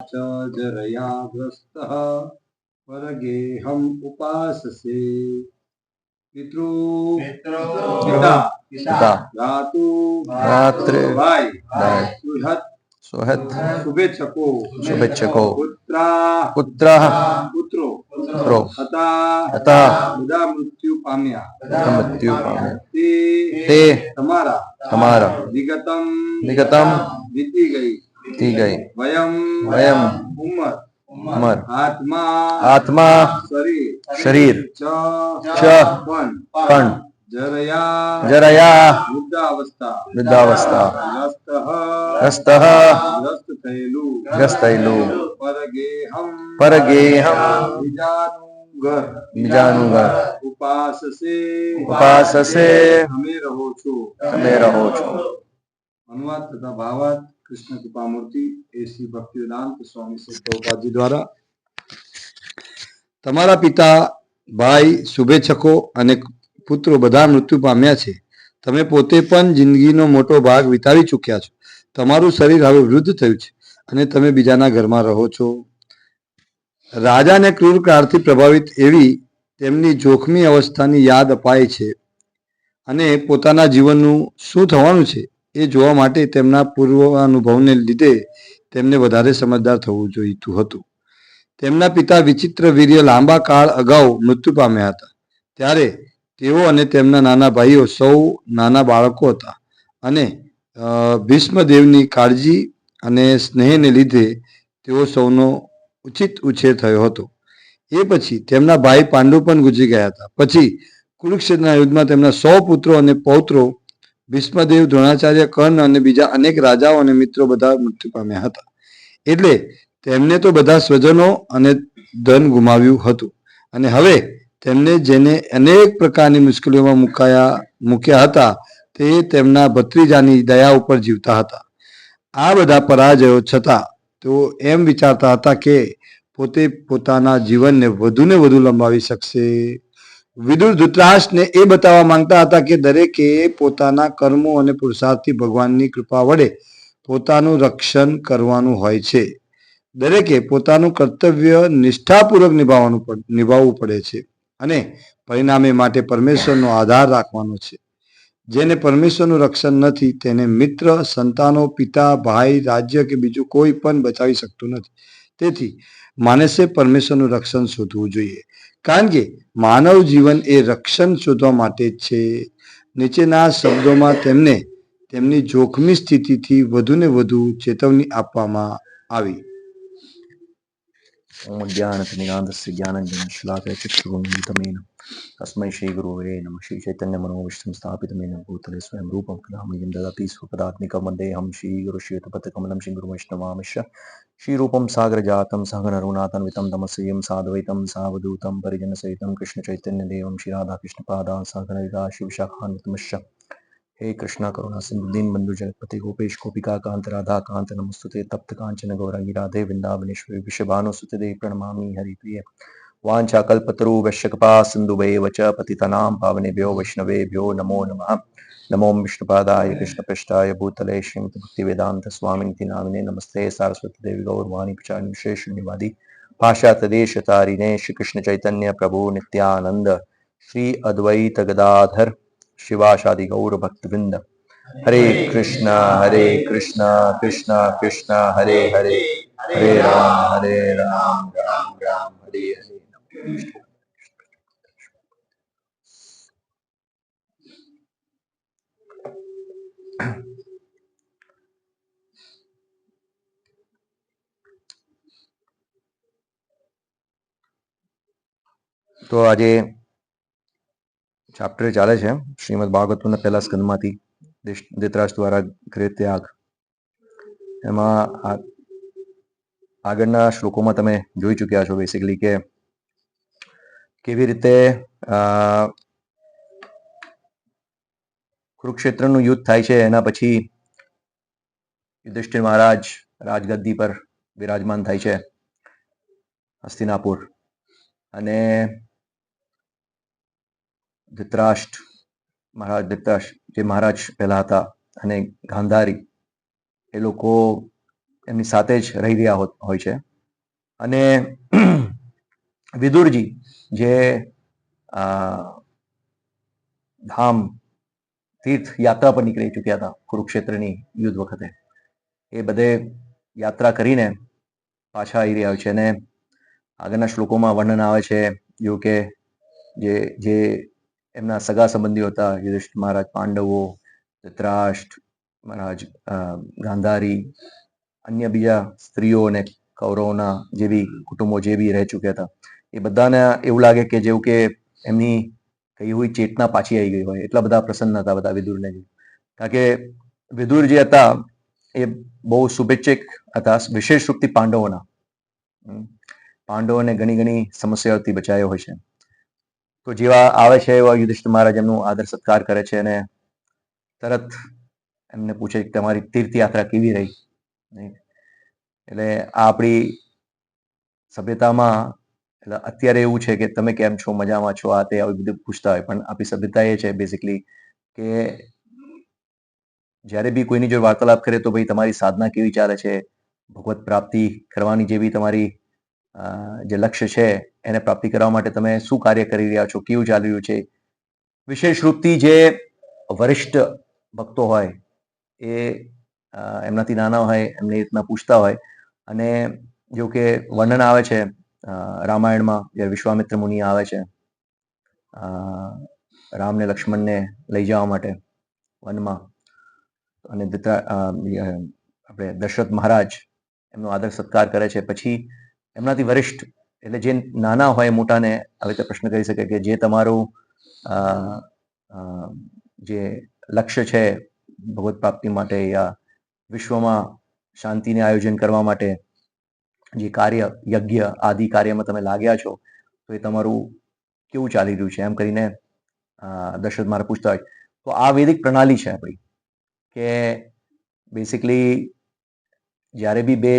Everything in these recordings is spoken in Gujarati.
च जरयाग्रस्तः परगेहम् उपाससे। पितृ पिता भ्रातु भाई सुहृद शुभेच्छको पुत्र पुत्रो હતા બધા મૃત્યુ પામ્યા તે તમારા વિગતમ વીતી ગઈ વયમ ઉમર આત્મા શરીર ચ પણ જરયા વૃદ્ધાવસ્થા ગ્રસ્ત થયેલું પરગેહમ બીજાનું ઘર ઉપાસસે તમે રહો છો. અનુવાદ તથા ભાવાર્થ કૃષ્ણ કૃપામૂર્તિ શ્રી ભક્તિવેદાંત સ્વામી પ્રભુપાદજી દ્વારા. તમારા પિતા, ભાઈ, શુભેચ્છકો અને પુત્રો બધા મૃત્યુ પામ્યા છે. તમે પોતે પણ જિંદગીનો મોટો ભાગ વિતાવી ચૂક્યા છો. તમારું શરીર હવે વૃદ્ધ થયું છે અને તમે બીજાના ઘરમાં રહો છો. રાજાને ક્રૂર કાળથી પ્રભાવિત એવી તેમની જોખમી અવસ્થાની યાદ અપાય છે અને પોતાના જીવનનું શું થવાનું છે એ જોવા માટે તેમના પૂર્વાનુભવને લીધે તેમને વધારે સમજદાર થવું જોઈતું હતું. તેમના પિતા વિચિત્ર વીર્ય લાંબા કાળ અગાઉ મૃત્યુ પામ્યા હતા. ત્યારે તેઓ અને તેમના નાના ભાઈઓ સૌ નાના બાળકો હતા અને ભીષ્મદેવની કાળજી અને સ્નેહને લીધે તેઓ સૌનો ઉચિત ઉછેર થયો હતો. એ પછી તેમના ભાઈ પાંડુ પણ ગુજરી ગયા હતા. પછી કુરુક્ષેત્રના યુદ્ધમાં તેમના 100 પુત્રો અને પૌત્રો ભીષ્મદેવ, દ્રોણાચાર્ય, કર્ણ અને બીજા અનેક રાજાઓ અને મિત્રો બધા મૃત્યુ પામ્યા હતા. એટલે તેમને તો બધા સ્વજનો અને ધન ગુમાવ્યું હતું અને હવે તેમને જેને અનેક પ્રકારની મુશ્કેલીઓમાં મૂક્યા હતા તે તેમના ભત્રીજાની દયા ઉપર જીવતા હતા. આ બધા પરાજયો છતાં તેઓ એમ વિચારતા હતા કે પોતે પોતાના જીવનને વધુને વધુ લંબાવી શકશે. વિદુર ધૃતરાષ્ટ્રને એ બતાવવા માંગતા હતા કે દરેકે પોતાના કર્મો અને પુરુષાર્થથી ભગવાનની કૃપા વડે પોતાનું રક્ષણ કરવાનું હોય છે. દરેકે પોતાનું કર્તવ્ય નિષ્ઠાપૂર્વક નિભાવવું પડે છે અને પરિણામે માટે પરમેશ્વરનો આધાર રાખવાનો છે. જેને પરમેશ્વરનું રક્ષણ નથી તેને મિત્ર, સંતાનો, પિતા, ભાઈ, રાજ્ય કે બીજું કોઈ પણ બચાવી શકતું નથી. તેથી માણસે પરમેશ્વરનું રક્ષણ શોધવું જોઈએ, કારણ કે માનવ જીવન એ રક્ષણ શોધવા માટે જ છે. નીચેના શબ્દોમાં તેમને તેમની જોખમી સ્થિતિથી વધુને વધુ ચેતવણી આપવામાં આવી. ओम ज्ञानतिमिरान्धस्य ज्ञानञ्जनशलाकया चक्षुरुन्मिलितमेन तस्मै श्रीगुरुवे नमः. श्रीचैतन्य मनोविष्णुं स्थापितमेन भूतले स्वयं रूपं कदामयं ददाति स्वपदात्मिकं वन्देऽहं श्रीगुरुश्रीयुतपथकमलं श्रीगुरुवैष्णवांश्च श्रीरूपं सागरजातं सहगणरघुनाथान्वितं तमस्यं साद्वैतं सावधूतं परिजनसहितं कृष्णचैतन्यदेवं श्रीराधाकृष्णपादान् सहगणललिता शिवशाखान्वितमश्च. हे कृष्णा करुणा सिंधु दीन बंधु जगतपति गोपेश गोपिका कांत राधा कांत नमस्तुते तप्त कांचन गौरांगी राधे वृंदावनेश्वरी विषभानुसुते देवी प्रणमामि हरिप्रिय. वाञ्छा कल्पतरुभ्यश्च कृपा सिन्धुभैव च पतितनां पावनेभ्यो वैष्णवेभ्यो नमो नमः. नमो विष्णुपादाय कृष्णपृष्ठाय भूतले श्रीमद् भक्तिवेदांत स्वामिनिति नामिने नमस्ते सारस्वती देवी गौरवाणी प्रचारिणे शून्यवादी भाषातदेशतारिणे श्री कृष्ण चैतन्य प्रभु नित्यानंद श्री अद्वैत गदाधर शिवाशादि गौर भक्तवृंद. हरे कृष्ण कृष्ण कृष्ण हरे हरे, हरे राम राम राम हरे हरे. તો આજે ચેપ્ટર ચાલે છે શ્રીમદ ભાગવતના પહેલા સ્કંદમાંથી ધૃતરાષ્ટ્ર દ્વારા ગૃહ ત્યાગ. એમાં આગળના શ્લોકોમાં તમે જોઈ ચૂક્યા છો બેસિકલી કે કેવી રીતે કુરુક્ષેત્રનું યુદ્ધ થાય છે. એના પછી યુધિષ્ઠિર મહારાજ રાજગદ્દી પર વિરાજમાન થાય છે હસ્તિનાપુર અને ધૃતરાષ્ટ્ર જે મહારાજ પહેલા હતા અને ગાંધારી એ લોકો એમની સાથે જ રહી રહ્યા હોય છે. અને વિદુરજી જે ધામ તીર્થ યાત્રા પર નીકળી ચૂક્યા હતા કુરુક્ષેત્રની યુદ્ધ વખતે, એ બધે યાત્રા કરીને પાછા આવી રહ્યા છે. અને આગળના શ્લોકોમાં વર્ણન આવે છે જેવું કે જે એમના સગા સંબંધીઓ હતા, યુધિષ્ઠિર મહારાજ, પાંડવો, ધૃતરાષ્ટ્ર મહારાજ, ગાંધારી, અન્ય બીજા સ્ત્રીઓ અને કૌરવોના જે બી કુટુંબો જે બી રહી ચૂક્યા હતા, એ બધાને એવું લાગે કે જેવું કે એમની કઈ હોય ચેતના પાછી આવી ગઈ હોય, એટલા બધા પ્રસન્ન હતા બધા વિદુરને. કારણ કે વિદુર જે હતા એ બહુ શુભેચ્છક હતા, વિશેષ રૂપથી પાંડવોના. પાંડવોને ઘણી ઘણી સમસ્યાઓથી બચાવ્યો હોય છે. તો જેવા આવે છે એવા યુધિષ્ઠિર મહારાજ એમનું આદર સત્કાર કરે છે અને તરત એમને પૂછે કે તમારી તીર્થયાત્રા કેવી રહી. એટલે આ આપણી સભ્યતામાં એટલે અત્યારે એવું છે કે તમે કેમ છો, મજામાં છો, આ તે આવી બધું પૂછતા હોય. પણ આપણી સભ્યતા એ છે બેઝિકલી કે જ્યારે બી કોઈની જોડે વાર્તાલાપ કરે તો ભાઈ તમારી સાધના કેવી ચાલે છે, ભગવત પ્રાપ્તિ કરવાની જે બી તમારી જે લક્ષ્ય છે એને પ્રાપ્તિ કરવા માટે તમે શું કાર્ય કરી રહ્યા છો, કેવું ચાલી રહ્યું છે. વિશેષ રૂપથી જે વરિષ્ઠ ભક્તો હોય એ એમનાથી નાના હોય એમને એ રીતના પૂછતા હોય. અને જેવું કે વર્ણન આવે છે રામાયણમાં, જ્યારે વિશ્વામિત્ર મુનિ આવે છે રામને લક્ષ્મણને લઈ જવા માટે વનમાં, અને આપણે દશરથ મહારાજ એમનો આદર સત્કાર કરે છે. પછી એમનાથી વરિષ્ઠ એટલે જે નાના હોય મોટાને આવી રીતે પ્રશ્ન કરી શકે કે જે તમારું જે લક્ષ્ય છે ભગવત પ્રાપ્તિ માટે યા વિશ્વમાં શાંતિને આયોજન કરવા માટે જે કાર્ય યજ્ઞ આદિ કાર્યમાં તમે લાગ્યા છો, તો એ તમારું કેવું ચાલી રહ્યું છે, એમ કરીને દશરથ મહારાજ પૂછતા હોય. તો આ વૈદિક પ્રણાલી છે આપણી કે બેસિકલી જ્યારે બી બે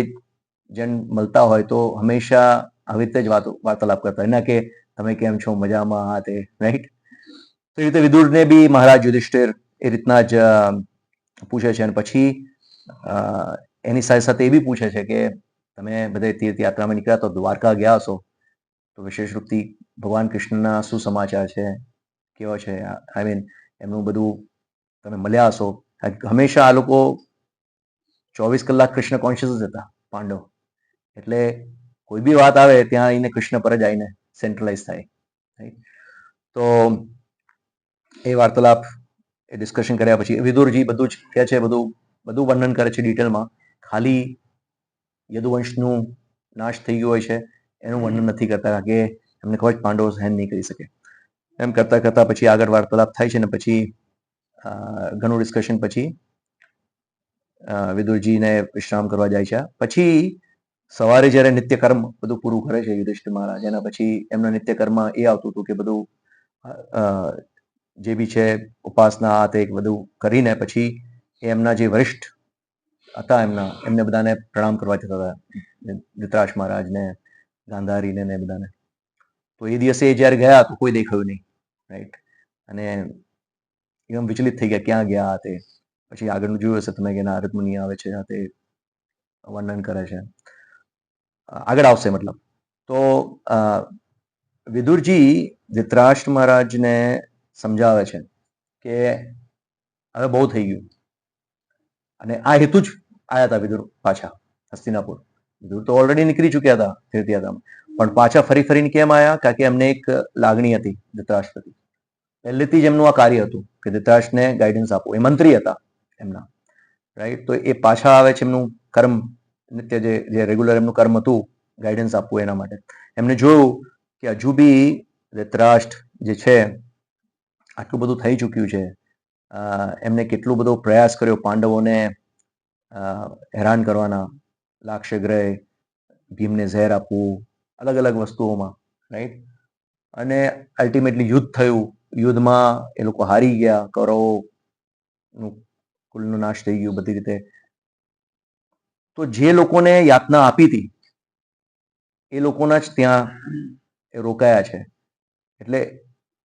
જણ મળતા હોય તો હંમેશા આવી રીતે જ વાર્તાલાપ કરતા હોય, ના કે તમે કેમ છો, મજામાં, આ તે, રાઈટ. તો એ રીતે વિદુરને બી મહારાજ યુધિષ્ઠિર એ રીતના જ પૂછે છે. અને પછી એની સાથે સાથે એ બી પૂછે છે કે તમે બધે તીર્થયાત્રામાં નીકળ્યા તો દ્વારકા ગયા હશો, તો વિશેષ રૂપથી ભગવાન કૃષ્ણના શું સમાચાર છે, કેવો છે, આઈ મીન એમનું બધું તમે મળ્યા હશો. હંમેશા આ લોકો 24 કલાક કૃષ્ણ કોન્શિયસ જ હતા પાંડવ. એટલે કોઈ બી વાત આવે ત્યાં આવીને કૃષ્ણ પર જ આવીને સેન્ટ્રલાઇઝ થાય. તો એ વાર્તાલાપ એ ડિસ્કશન કર્યા પછી વિદુરજી બધું જ કહે છે, બધું વર્ણન કરે છે ડિટેલમાં. ખાલી યદુવંશનું નાશ થઈ ગયું હોય છે એનું વર્ણન નથી કરતા, કારણ કે એમને ખબર જ પાંડવો સહન નહીં કરી શકે. એમ કરતા કરતા પછી આગળ વાર્તાલાપ થાય છે ને પછી ઘણું ડિસ્કશન પછી વિદુરજીને વિશ્રામ કરવા જાય છે. પછી સવારે જ્યારે નિત્યકર્મ બધું પૂરું કરે છે યુધિષ્ઠિર મહારાજ, એના પછી એમના નિત્યકર્મ એ આવતું હતું કે બધું જે બી છે ઉપાસના આ તે બધું કરીને પછી એમના જે વરિષ્ઠ હતા એમને બધાને પ્રણામ કરવા જતા હતા, ધૃતરાષ્ટ્ર મહારાજને, ગાંધારીને ને બધાને. તો એ દિવસે જ્યારે ગયા તો કોઈ દેખાયું નહીં, રાઈટ. અને એકદમ વિચલિત થઈ ગયા, ક્યાં ગયા તે. પછી આગળનું જોયું હશે તમે કે નારદ મુનિ આવે છે, તે વર્ણન કરે છે, આગળ આવશે મતલબ. તો વિદુરજી ધૃતરાષ્ટ્ર મહારાજને સમજાવે છે કે હવે બહુ થઈ ગયું. અને આ હેતુ જ આવ્યા હતા વિદુર પાછા હસ્તિનાપુર. વિદુર તો ઓલરેડી નીકળી ચૂક્યા હતા તીર્થયાત્રામાં, પણ પાછા ફરીને કેમ આવ્યા? કારણ કે એમને એક લાગણી હતી ધૃતરાષ્ટ્ર પ્રતિ. પહેલેથી જ એમનું આ કાર્ય હતું કે ધૃતરાષ્ટ્રને ગાઈડન્સ આપવું. એ મંત્રી હતા એમના, રાઈટ. તો એ પાછા આવે છે એમનું કર્મ, નિત્ય જે રેગ્યુલર એમનું કર્મ હતું ગાઈડન્સ આપવું એના માટે. એમને જોયું કે હજુ બી ધૃતરાષ્ટ્ર જે છે આટલું બધું થઈ ચૂક્યું છે, એમને કેટલો બધો પ્રયાસ કર્યો પાંડવોને હેરાન કરવાના, લાક્ષગ્રહ, ભીમને ઝેર આપવું, અલગ અલગ વસ્તુઓમાં, રાઈટ. અને અલ્ટિમેટલી યુદ્ધ થયું, યુદ્ધમાં એ લોકો હારી ગયા, કૌરવોનું કુલનો નાશ થઈ ગયો બધી રીતે. તો જે લોકોને યાતના આપી હતી એ લોકોના જ ત્યાં એ રોકાયા છે. એટલે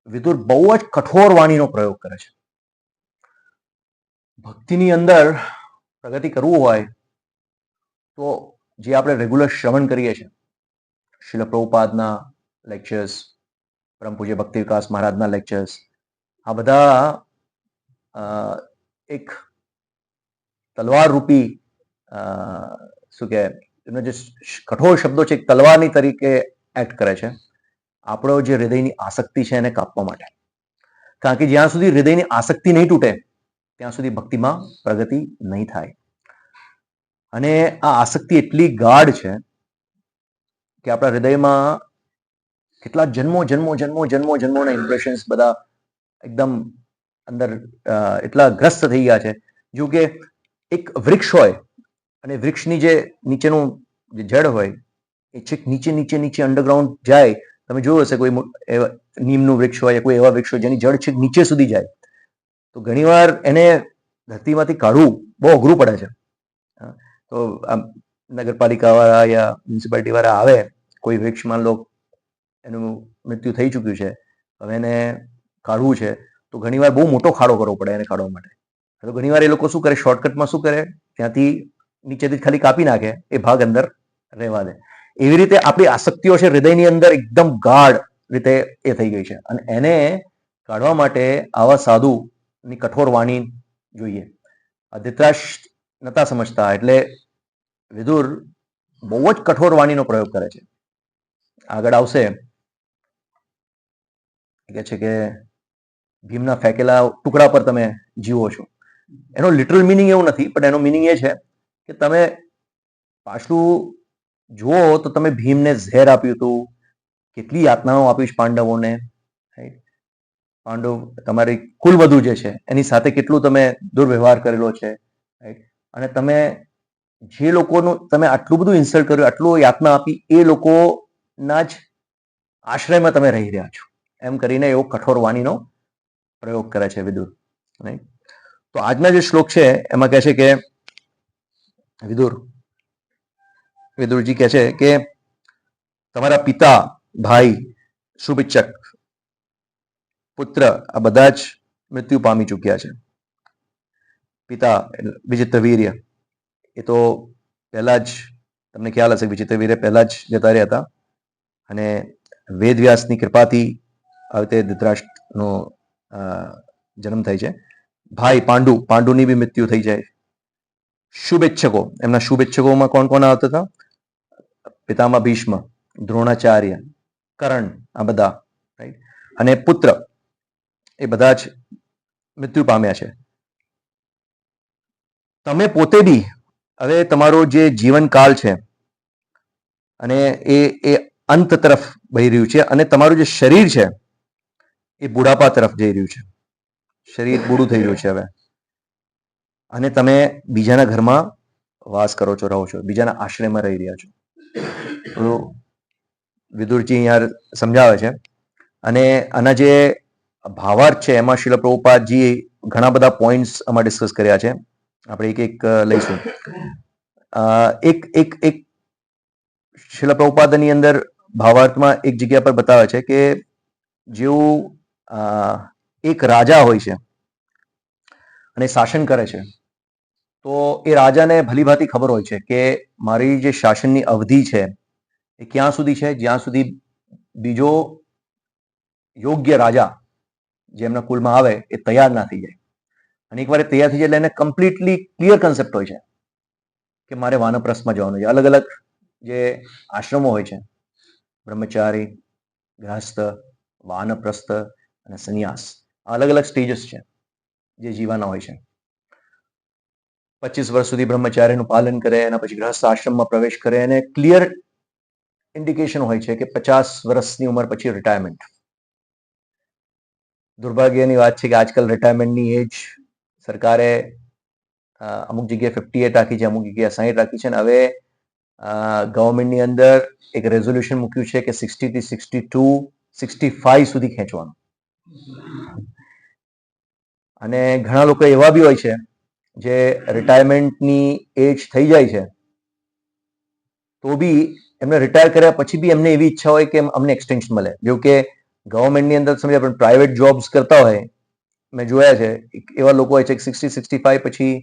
વિદુર બહુ જ કઠોર વાણીનો પ્રયોગ કરે છે. ભક્તિની અંદર પ્રગતિ કરવું હોય તો જે આપણે રેગ્યુલર શ્રવણ કરીએ છીએ, શિલ પ્રભુપાદના લેક્ચર્સ, પરમ પૂજ્ય ભક્તિ વિકાસ મહારાજના લેક્ચર્સ, આ બધા એક તલવાર રૂપી શું કે એનો જે કઠોર શબ્દો છે, એક તલવારની તરીકે એક્ટ કરે છે આપણો જે હૃદયની આસક્તિ છે એને કાપવા માટે. કારણ કે જ્યાં સુધી હૃદયની આસક્તિ નહીં તૂટે ત્યાં સુધી ભક્તિમાં પ્રગતિ નહીં થાય. અને આ આસક્તિ એટલી ગાઢ છે કે આપણા હૃદયમાં કેટલા જન્મોના ઇમ્પ્રેશન્સ બધા એકદમ અંદર એટલા ગ્રસ્ત થઈ ગયા છે. જો કે એક વૃક્ષ હોય અને વૃક્ષની જે નીચેનું જે જડ હોય એ છેક નીચે અંડરગ્રાઉન્ડ જાય. તમે જોયું હશે કોઈ નીમનું વૃક્ષ હોય, કોઈ એવા વૃક્ષ હોય જેની જડ છેક નીચે સુધી જાય, તો ઘણીવાર એને ધરતીમાંથી કાઢવું બહુ અઘરું પડે છે. તો નગરપાલિકા વાળા યા મ્યુનિસિપાલિટી વાળા આવે, કોઈ વૃક્ષ માન લો એનું મૃત્યુ થઈ ચૂક્યું છે, હવે એને કાઢવું છે, તો ઘણીવાર બહુ મોટો ખાડો કરવો પડે એને કાઢવા માટે. તો ઘણીવાર એ લોકો શું કરે, શોર્ટકટમાં શું કરે, ત્યાંથી નીચેથી ખાલી કાપી નાખે, એ ભાગ અંદર રહેવા દે. એવી રીતે આપણી આસક્તિઓ છે હૃદયની અંદર એકદમ ગાઢ રીતે એ થઈ ગઈ છે, અને એને કાઢવા માટે આવા સાધુની કઠોર વાણી જોઈએ. ધૃતરાષ્ટ્ર નતા સમજતા એટલે વિદુર બહુ જ કઠોર વાણીનો પ્રયોગ કરે છે. આગળ આવશે કે છે કે ભીમના ફેંકેલા ટુકડા પર તમે જીવો છો. એનો લિટરલ મિનિંગ એવું નથી, પણ એનો મિનિંગ એ છે કે તમે પાછલું જુઓ તો તમે ભીમને ઝેર આપ્યું હતું, કેટલી યાતનાઓ આપી છે પાંડવોને. પાંડવ તમારી કુલવધુ જે છે એની સાથે કેટલું તમે દુર્વ્યવહાર કરેલો છે. અને તમે જે લોકોનું તમે આટલું બધું ઇન્સલ્ટ કર્યું, આટલું યાતના આપી, એ લોકોના જ આશ્રયમાં તમે રહી રહ્યા છો, એમ કરીને એવો કઠોર વાણીનો પ્રયોગ કરે છે વિદુર. તો આજના જે શ્લોક છે એમાં કહે છે કે વિદુરજી કહે છે કે તમારા પિતા, ભાઈ, શુભેચ્છક, પુત્ર આ બધા જ મૃત્યુ પામી ચૂક્યા છે. પિતા વિચિત્રવીર્ય એ તો પહેલા જ, તમને ખ્યાલ હશે, વિચિત્રવીર્ય પહેલા જ જતા રહ્યા હતા, અને વેદવ્યાસની કૃપાથી આવી રીતે ધૃતરાષ્ટ્રનો જન્મ થાય છે. ભાઈ પાંડુની બી મૃત્યુ થઈ જાય. શુભેચ્છકો, એમના શુભેચ્છકોમાં કોણ કોણ આવતા હતા? પિતામહ ભીષ્મ, દ્રોણાચાર્ય, કર્ણ, આ બધા, રાઈટ. અને પુત્ર, એ બધા જ મૃત્યુ પામ્યા છે. તમે પોતે બી હવે તમારો જે જીવનકાળ છે અને એ અંત તરફ વહી રહ્યું છે, અને તમારું જે શરીર છે એ બુઢાપા તરફ જઈ રહ્યું છે. શરીર બુઢું થઈ રહ્યું છે હવે, અને તમે બીજાના ઘરમાં વાસ કરો છો, રહો છો, બીજાના આશ્રયમાં રહી રહ્યા છો. તો વિદુરજી યાર સમજાવે છે, અને આના જે ભાવાર્થ છે એમાં શિલ પ્રભુપાદજી ઘણા બધા પોઈન્ટ્સ આમાં ડિસ્કસ કર્યા છે. આપણે એક એક લઈશું. એક શિલ પ્રભુપાદની અંદર ભાવાર્થમાં એક જગ્યા પર બતાવે છે કે જેવું એક રાજા હોય છે અને શાસન કરે છે, તો એ રાજાને ભલીભાંતિ ખબર હોય છે કે મારી જે શાસનની અવધિ છે એ ક્યાં સુધી છે, જ્યાં સુધી બીજો યોગ્ય રાજા જે એમના કુલમાં આવે એ તૈયાર ના થઈ જાય. અને એકવાર એ તૈયાર થઈ જાય એટલે એને કમ્પ્લીટલી ક્લિયર કન્સેપ્ટ હોય છે કે મારે વાનપ્રસ્થમાં જવાનું છે. અલગ અલગ જે આશ્રમો હોય છે, બ્રહ્મચારી, ગ્રહસ્થ, વાનપ્રસ્થ અને સંન્યાસ, અલગ અલગ સ્ટેજીસ છે જે જીવાના હોય છે. 25 વર્ષ સુધી બ્રહ્મચાર્યનું પાલન કરે, એના પછી ગ્રહસ્થ આશ્રમમાં પ્રવેશ કરે, અને ક્લિયર ઇન્ડિકેશન હોય છે કે 50 વર્ષની ઉંમર પછી રિટાયરમેન્ટ. દુર્ભાગ્યની વાત છે કે આજકાલ રિટાયરમેન્ટની એજ સરકારે અમુક જગ્યાએ 58 રાખી છે, અમુક જગ્યાએ 60 રાખી છે, અને હવે ગવર્મેન્ટની અંદર એક રેઝોલ્યુશન મૂક્યું છે કે 60 થી 62, 65 સુધી ખેંચવાનું. અને ઘણા લોકો એવા બી હોય છે જે રિટાયરમેન્ટની એજ થઈ જાય છે તો બી એમને રિટાયર કર્યા પછી બી એમને એવી ઈચ્છા હોય કે અમને એક્સટેન્શન મળે. જો કે ગવર્મેન્ટની અંદર સમજ્યા, પણ પ્રાઇવેટ જોબ્સ કરતા હોય, મેં જોયા છે એવા લોકો હોય છે કે 60-65 પછી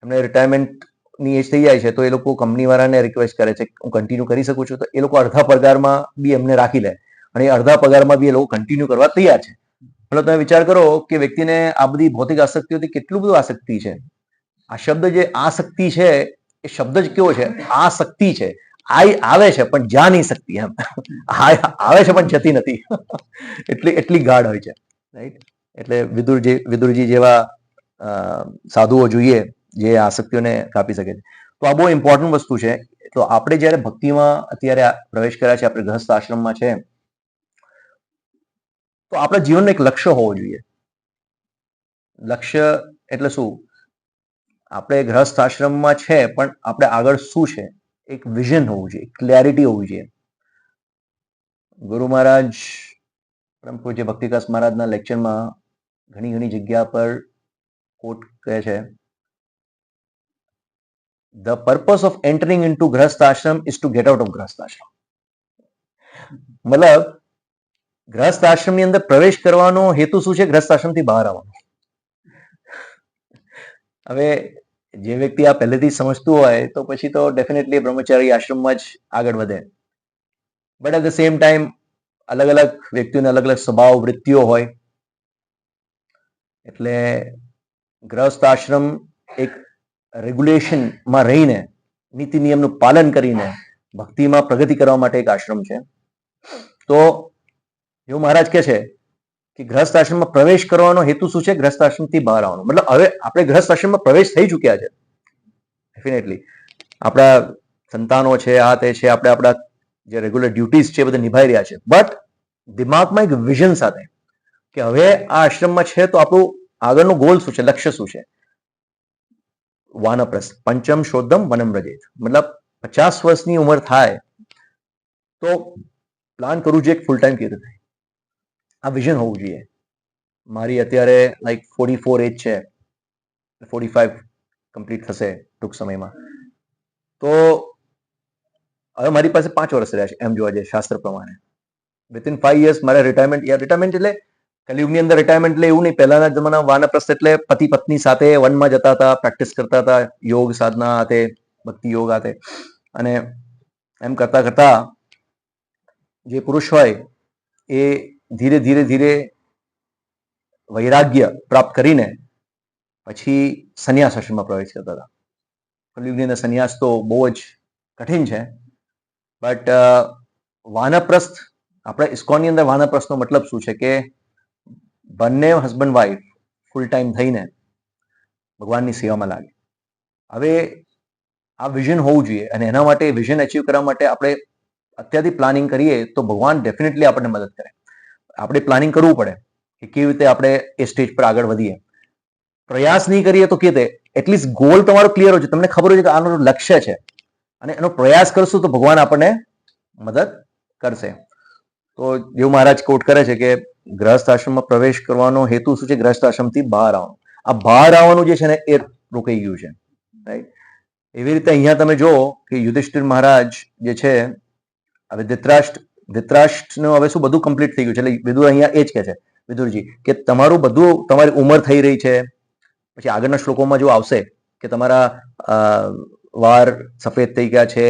એમને રિટાયરમેન્ટ ની એજ થઈ જાય છે તો એ લોકો કંપની વાળાને રિક્વેસ્ટ કરે છે કે હું કન્ટિન્યુ કરી શકું છું, તો એ લોકો અડધા પગારમાં બી એમને રાખી લે અને એ અડધા પગારમાં બી એ લોકો કન્ટિન્યુ કરવા તૈયાર છે. એટલે તમે વિચાર કરો કે વ્યક્તિને આ બધી ભૌતિક આસક્તિઓથી કેટલું બધું આસક્તિ છે. આ શબ્દ જે આસક્તિ છે એ શબ્દ જ કેવો છે, આ શક્તિ છે. આ આવે છે પણ જા નહીં શકતી એમ, આવે છે પણ જતી નથી. એટલી ગાઢ હોય છે, રાઈટ. એટલે વિદુરજી જેવા સાધુઓ જોઈએ જે આસક્તિઓને કાપી શકે છે. તો આ બહુ ઇમ્પોર્ટન્ટ વસ્તુ છે. તો આપણે જ્યારે ભક્તિમાં અત્યારે પ્રવેશ કર્યા છે, આપણે ગૃહસ્થ આશ્રમમાં છે, તો આપણા જીવનનો એક લક્ષ્ય હોવો જોઈએ. લક્ષ્ય એટલે શું? આપણે ગૃહસ્થ આશ્રમમાં છે પણ આપણે આગળ શું છે એક વિઝન હોવું જોઈએ, ક્લેરિટી હોવી જોઈએ. ગુરુ મહારાજ પરમ પૂજ્ય ભક્તિદાસ મહારાજના લેક્ચરમાં ઘણી જગ્યા પર કોટ કહે છે, the purpose of entering into grihastha ashram is to get out of grihastha ashram. મતલબ ગૃહસ્થ આશ્રમની અંદર પ્રવેશ કરવાનો હેતુ શું છે? ગૃહસ્થ આશ્રમથી બહાર આવવાનો. હવે જે વ્યક્તિ આ પહેલેથી સમજતું હોય તો પછી તો ડેફિનેટલી બ્રહ્મચારી આશ્રમમાં જ આગળ વધે. But at the same time અલગ અલગ વ્યક્તિઓને અલગ અલગ સ્વભાવ વૃત્તિઓ હોય. એટલે ગૃહસ્થ આશ્રમ એક રેગ્યુલેશનમાં રહીને, નીતિ નિયમનું પાલન કરીને ભક્તિમાં પ્રગતિ કરવા માટે એક આશ્રમ છે. તો એવું મહારાજ કહે છે કે ગૃહસ્થ આશ્રમમાં પ્રવેશ કરવાનો હેતુ શું છે? ગૃહસ્થ આશ્રમથી બહાર આવવાનો. મતલબ હવે આપણે ગૃહસ્થ આશ્રમમાં પ્રવેશ થઈ ચૂક્યા છે ડેફિનેટલી. આપણા સંતાનો છે, આ તે છે, આપણે આપણા જે રેગ્યુલર ડ્યુટીઝ છે બધા નિભાઈ રહ્યા છે. બટ દિમાગમાં એક વિઝન સાથે કે હવે આ આશ્રમમાં છે તો આપણું આગળનું ગોલ શું છે, લક્ષ્ય શું છે? વાનપ્રસ્થ પંચમ શોધમ વનમ વ્રજેત. મતલબ 50 વર્ષની ઉંમર થાય તો પ્લાન કરવું જોઈએ ફૂલ ટાઈમ કેવી રીતે થાય. આ વિઝન હોવું જોઈએ. મારી અત્યારે લાઈક 44 એજ છે, 45 કમ્પ્લીટ થશે ટૂંક સમયમાં. તો હવે મારી પાસે 5 વર્ષ રહ્યા છે એમ જોવા જઈએ શાસ્ત્ર પ્રમાણે. વિથિન 5 years મારે રિટાયરમેન્ટ એટલે કલયુગની અંદર રિટાયરમેન્ટ એટલે એવું નહીં. પહેલાના જમાનામાં વાનપ્રસ્થ એટલે પતિ પત્ની સાથે વનમાં જતા હતા, પ્રેક્ટિસ કરતા હતા, યોગ સાધના હાથે, ભક્તિ યોગ હાથે, અને એમ કરતા કરતા જે પુરુષ હોય એ ધીરે ધીરે વૈરાગ્ય પ્રાપ્ત કરીને પછી સંન્યાસ આશ્રમમાં પ્રવેશ કરતા હતા. કલયુગની અંદર સંન્યાસ તો બહુ જ કઠિન છે. બટ વાનપ્રસ્થ, આપણે ઇસ્કોનની અંદર વાનપ્રસ્થનો મતલબ શું છે કે બંને હસબન્ડ વાઈફ ફૂલ ટાઈમ થઈને ભગવાનની સેવામાં લાગે. હવે આ વિઝન હોવું જોઈએ અને એના માટે વિઝન અચીવ કરવા માટે આપણે અત્યારથી પ્લાનિંગ કરીએ તો ભગવાન ડેફિનેટલી આપણને મદદ કરે. આપણે પ્લાનિંગ કરવું પડે કે કેવી રીતે આપણે એ સ્ટેજ પર આગળ વધીએ. પ્રયાસ નહીં કરીએ તો કેતે એટલીસ્ટ ગોલ તમારો ક્લિયર હોય છે, તમને ખબર હોય છે કે આનું લક્ષ્ય છે અને એનો પ્રયાસ કરશું તો ભગવાન આપણને મદદ કરશે. તો જેવું મહારાજ કોટ કરે છે કે ગૃહસ્થ આશ્રમમાં પ્રવેશ કરવાનો હેતુ શું છે? ગૃહસ્થ આશ્રમથી બહાર આવવાનું. આ બહાર આવવાનું જે છે ને એ રોકાઈ ગયું છે, રાઈટ. એવી રીતે અહીંયા તમે જો કે યુધિષ્ઠિર મહારાજ જે છે, હવે ધૃતરાષ્ટ્રનું હવે શું બધું કમ્પ્લીટ થઈ ગયું છે. એટલે વિદુર અહીંયા એ જ કહે છે, વિદુરજી, કે તમારું બધું, તમારી ઉંમર થઈ રહી છે. પછી આગળના શ્લોકોમાં જો આવશે કે તમારા વાળ સફેદ થઈ ગયા છે,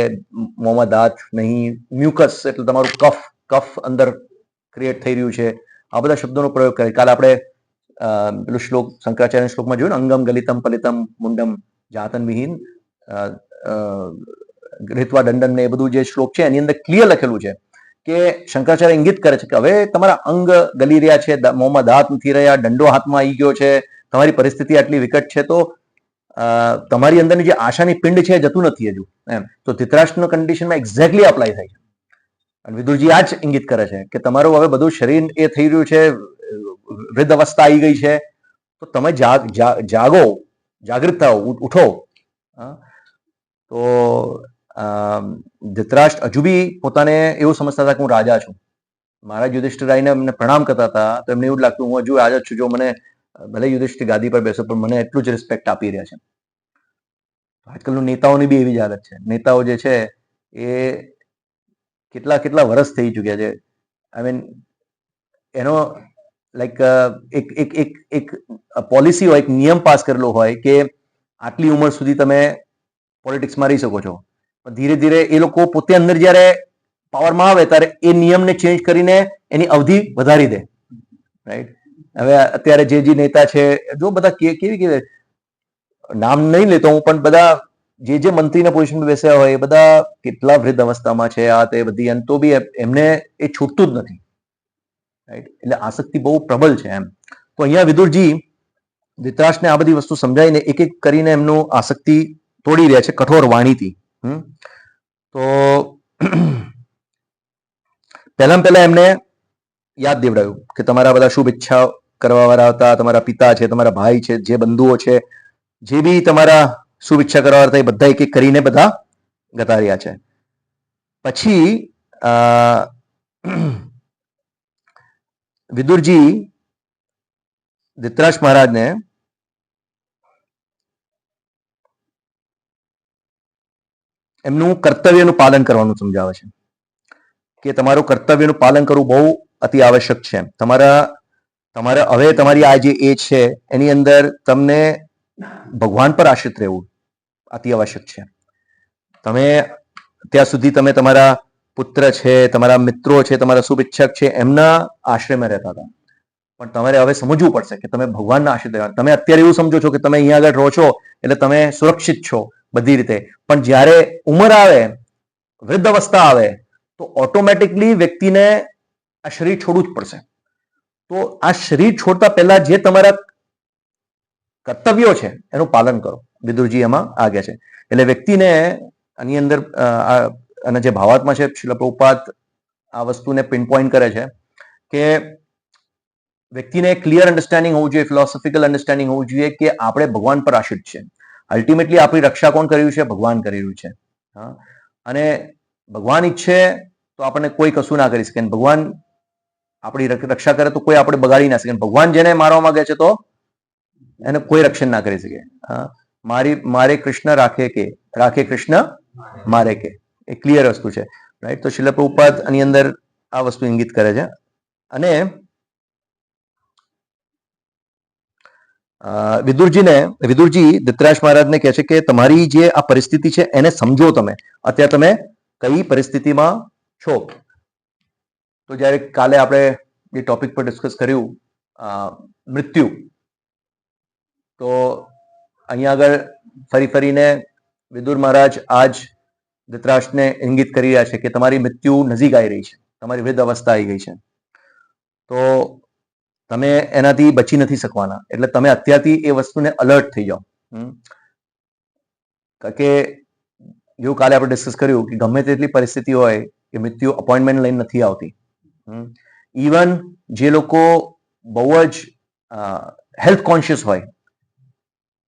મોંમાં દાંત નહીં, મ્યુકસ એટલે તમારું કફ અંદર ક્રિએટ થઈ રહ્યું છે. આ બધા શબ્દોનો પ્રયોગ કરે. કાલે આપણે પેલું શ્લોક શંકરાચાર્ય શ્લોકમાં જોયું ને, અંગમ ગલિતમ પલિતમ મુંડમ જાતન વિહીન ગૃહિત્વા દંડન ને એ બધું જે શ્લોક છે એની અંદર ક્લિયર લખેલું છે કે શંકરાચાર્ય ઇંગિત કરે છે કે હવે તમારા અંગ ગલી રહ્યા છે, મોંમાં દાંત નથી રહ્યા, દંડો હાથમાં આવી ગયો છે, તમારી પરિસ્થિતિ આટલી વિકટ છે, તો તમારી અંદરની જે આશાની પિંડ છે એ જતું નથી હજુ એમ. તો ધૃતરાષ્ટ્રના કન્ડિશનમાં એક્ઝેક્ટલી અપ્લાય થાય છે. અને વિદુરજી આ જ ઇંગિત કરે છે કે તમારું હવે બધું શરીર એ થઈ રહ્યું છે, વૃદ્ધ અવસ્થા આવી ગઈ છે, તો તમે જાગો, જાગૃત થાઓ, ઉઠો. તો ધૃતરાષ્ટ્ર હજુ બી પોતાને એવું સમજતા હતા કે હું રાજા છું. મહારાજ યુધિષ્ઠિર આવીને એમને પ્રણામ કરતા હતા તો એમને એવું લાગતું હું હજુ રાજા છું. જો મને ભલે યુધિષ્ઠિર ગાદી પર બેસો પણ મને એટલું જ રિસ્પેક્ટ આપી રહ્યા છે. આજકાલનું નેતાઓની બી એવી જ હાલત છે. નેતાઓ જે છે એ કેટલા વર્ષ થઈ ચૂક્યા છે. આઈ મીન એનો લાઈક એક પોલિસી હોય, એક નિયમ પાસ કરેલો હોય કે આટલી ઉંમર સુધી તમે પોલિટિક્સમાં રહી શકો છો, પણ ધીરે ધીરે એ લોકો પોતે અંદર જ્યારે પાવરમાં આવે ત્યારે એ નિયમને ચેન્જ કરીને એની અવધિ વધારી દે, રાઈટ? હવે અત્યારે જે નેતા છે જો બધા કેવી નામ નહીં લેતો હું, પણ બધા જે મંત્રીના પોઝિશન બેસ્યા હોય એ બધા કેટલા વૃદ્ધ અવસ્થામાં છે, આ તે બધી, અને તો બી એમને એ છૂટતું જ નથી, રાઈટ? એટલે આસક્તિ બહુ પ્રબળ છે એમ. તો અહીંયા વિદુરજી ધૃતરાષ્ટ્રને આ બધી વસ્તુ સમજાવીને એક એક કરીને એમનું આસક્તિ તોડી રહ્યા છે કઠોર વાણીથી. તો પહેલા એમને યાદ દેવડાવ્યું કે તમારા બધા શુભ ઈચ્છા કરવા વાળા હતા, તમારા પિતા છે, તમારા ભાઈ છે, જે બંધુઓ છે, જે બી તમારા શુભ ઈચ્છા કરવા વાળા હતા એ બધા એક એક કરીને બધા ગતા રહ્યા છે. પછી વિદુરજી ધૃતરાષ્ટ્ર મહારાજને એમનું કર્તવ્યનું પાલન કરવાનું સમજાવે છે કે તમારું કર્તવ્યનું પાલન કરવું બહુ અતિ આવશ્યક છે. તમારે હવે તમારી આ જે એજ છે એની અંદર તમને ભગવાન પર આશ્રિત રહેવું અતિ આવશ્યક છે. તમે ત્યાં સુધી તમે તમારા પુત્ર છે, તમારા મિત્રો છે, તમારા શુભેચ્છક છે, એમના આશ્રયમાં રહેતા હતા, પણ તમારે હવે સમજવું પડશે કે તમે ભગવાનના આશ્રિત રહેવા. તમે અત્યારે એવું સમજો છો કે તમે અહીંયા આગળ રહો છો એટલે તમે સુરક્ષિત છો બધી રીતે, પણ જ્યારે ઉંમર આવે, વૃદ્ધ અવસ્થા આવે, તો ઓટોમેટિકલી વ્યક્તિને આ શરીર છોડવું જ પડશે. તો આ શરીર છોડતા પહેલા જે તમારા કર્તવ્યો છે એનું પાલન કરો. વિદુરજી એમાં આગળ છે. એટલે વ્યક્તિને આની અંદર અને જે ભાવાત્મા છે શ્રીલ પ્રભુપાદ આ વસ્તુને પિનપોઈન્ટ કરે છે કે વ્યક્તિને ક્લિયર અન્ડરસ્ટેન્ડિંગ હોવું જોઈએ, ફિલોસોફિકલ અન્ડરસ્ટેન્ડિંગ હોવું જોઈએ કે આપણે ભગવાન પર આશ્રિત છે. અલ્ટિમેટલી આપણી રક્ષા કોણ કરી રહ્યું છે? ભગવાન કરી રહ્યું છે. અને ભગવાન ઈચ્છે તો આપણને કોઈ કશું ના કરી શકે, ભગવાન આપણી રક્ષા કરે તો કોઈ આપણે બગાડી ના શકે. ભગવાન જેને મારવા માંગે છે તો એને કોઈ રક્ષણ ના કરી શકે. મારે કૃષ્ણ રાખે કે રાખે કૃષ્ણ મારે કે, એ ક્લિયર વસ્તુ છે, રાઈટ? તો શ્રીલ પ્રભુપાદ આની અંદર આ વસ્તુ ઇંગિત કરે છે. અને વિદુરજી ધૃતરાષ્ટ્ર મહારાજને કહે છે કે તમારી જે આ પરિસ્થિતિ છે એને સમજો. તમે અત્યારે તમે કઈ પરિસ્થિતિમાં છો. તો જ્યારે કાલે આપણે જે ટોપિક પર ડિસ્કસ કર્યું મૃત્યુ, તો અહીંયા આગળ ફરીને વિદુર મહારાજ આજ ધૃતરાષ્ટ્રને ઇંગિત કરી રહ્યા છે કે તમારી મૃત્યુ નજીક આવી રહી છે, તમારી વૃદ્ધ અવસ્થા આવી ગઈ છે, તો તમે એનાથી બચી નથી શકવાના. એટલે તમે અત્યારથી એ વસ્તુને અલર્ટ થઈ જાઓ. કે જેવું કાલે આપણે ડિસ્કસ કર્યું કે ગમે તેટલી પરિસ્થિતિ હોય કે મૃત્યુ અપોઇન્ટમેન્ટ લઈને નથી આવતી. ઇવન જે લોકો બહુ જ હેલ્થ કોન્શિયસ હોય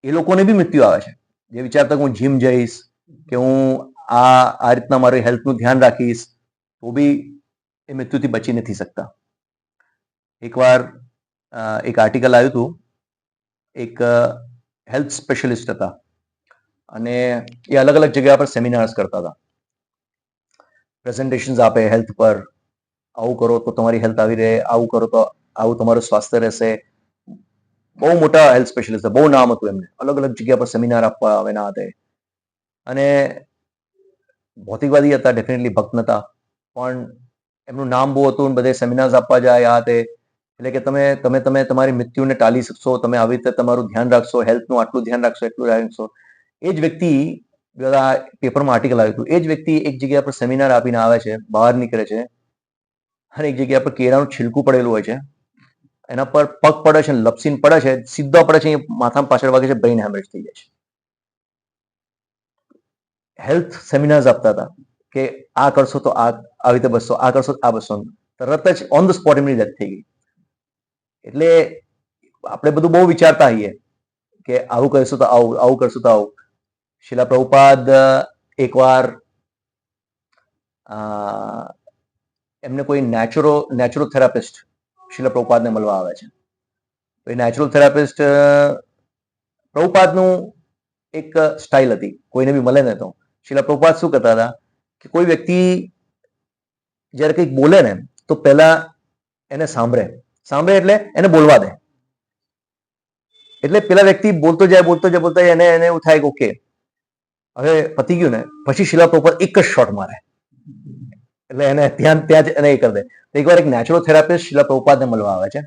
એ લોકોને બી મૃત્યુ આવે છે. જે વિચારતા કે હું જીમ જઈશ, કે હું આ રીતના મારી હેલ્થનું ધ્યાન રાખીશ, તો બી એ મૃત્યુથી બચી નથી શકતા. એકવાર એક આર્ટિકલ આવ્યું હતું, એક હેલ્થ સ્પેશિયલિસ્ટ હતા અને એ અલગ અલગ જગ્યા પર સેમિનાર્સ કરતા હતા, પ્રેઝન્ટેશન્સ આપે હેલ્થ પર. આવું કરો તો તમારી હેલ્થ આવી રહે, આવું કરો તો આવું તમારું સ્વાસ્થ્ય રહેશે. બહુ મોટા હેલ્થ સ્પેશિયલિસ્ટ, બહુ નામ હતું એમને, અલગ અલગ જગ્યા પર સેમિનાર આપવા આવે ના હતા. અને ભૌતિકવાદી હતા, ડેફિનેટલી ભક્ત નતા, પણ એમનું નામ બહુ હતું, બધે સેમિનાર્સ આપવા જાય આ તે. એટલે કે તમે તમારી મૃત્યુને ટાળી શકશો, તમે આવી રીતે તમારું ધ્યાન રાખશો, હેલ્થનું આટલું ધ્યાન રાખશો, એટલું રાખશો. એ જ વ્યક્તિ, પેપરમાં આર્ટિકલ આવ્યું હતું, એ જ વ્યક્તિ એક જગ્યા પર સેમિનાર આપીને આવે છે, બહાર નીકળે છે અને એક જગ્યા પર કેળાનું છિલકું પડેલું હોય છે, એના પર પગ પડે છે, લપસીને પડે છે, સીધો પડે છે, માથામાં પાછળ વાગે છે, બ્રેઇન હેમરેજ થઈ જાય છે. હેલ્થ સેમિનાર્સ આપતા હતા કે આ કરશો તો આવી રીતે બસશો, આ કરશો તો આ બસશો. તરત જ ઓન ધ સ્પોટ એમની ડેથ થઈ ગઈ. એટલે આપણે બધું બહુ વિચારતા હોઈએ કે આવું કરશું તો આવું, આવું કરશું તો આવું. શ્રીલ પ્રભુપાદ એકવાર એમને કોઈ નેચરોથેરાપિસ્ટ શ્રીલ પ્રભુપાદને મળવા આવે છે. તો એ નેચરોથેરાપિસ્ટ પ્રભુપાદનું એક સ્ટાઇલ હતી, કોઈને બી મળે ને તો શ્રીલ પ્રભુપાદ શું કરતા હતા કે કોઈ વ્યક્તિ જ્યારે કંઈક બોલે ને તો પહેલા એને સાંભળે એટલે એને બોલવા દે. એટલે પેલા વ્યક્તિ બોલતો જાય એને એવું થાય કે ઓકે હવે પતી ગયું ને પછી શિલા પ્રભુપાદ એક જ શોટ મારે, એટલે એને ત્યાં જ એને એ કરી દે. એકવાર એક નેચરોથેરાપિસ્ટ શિલા પ્રભુપાદને મળવા આવે છે.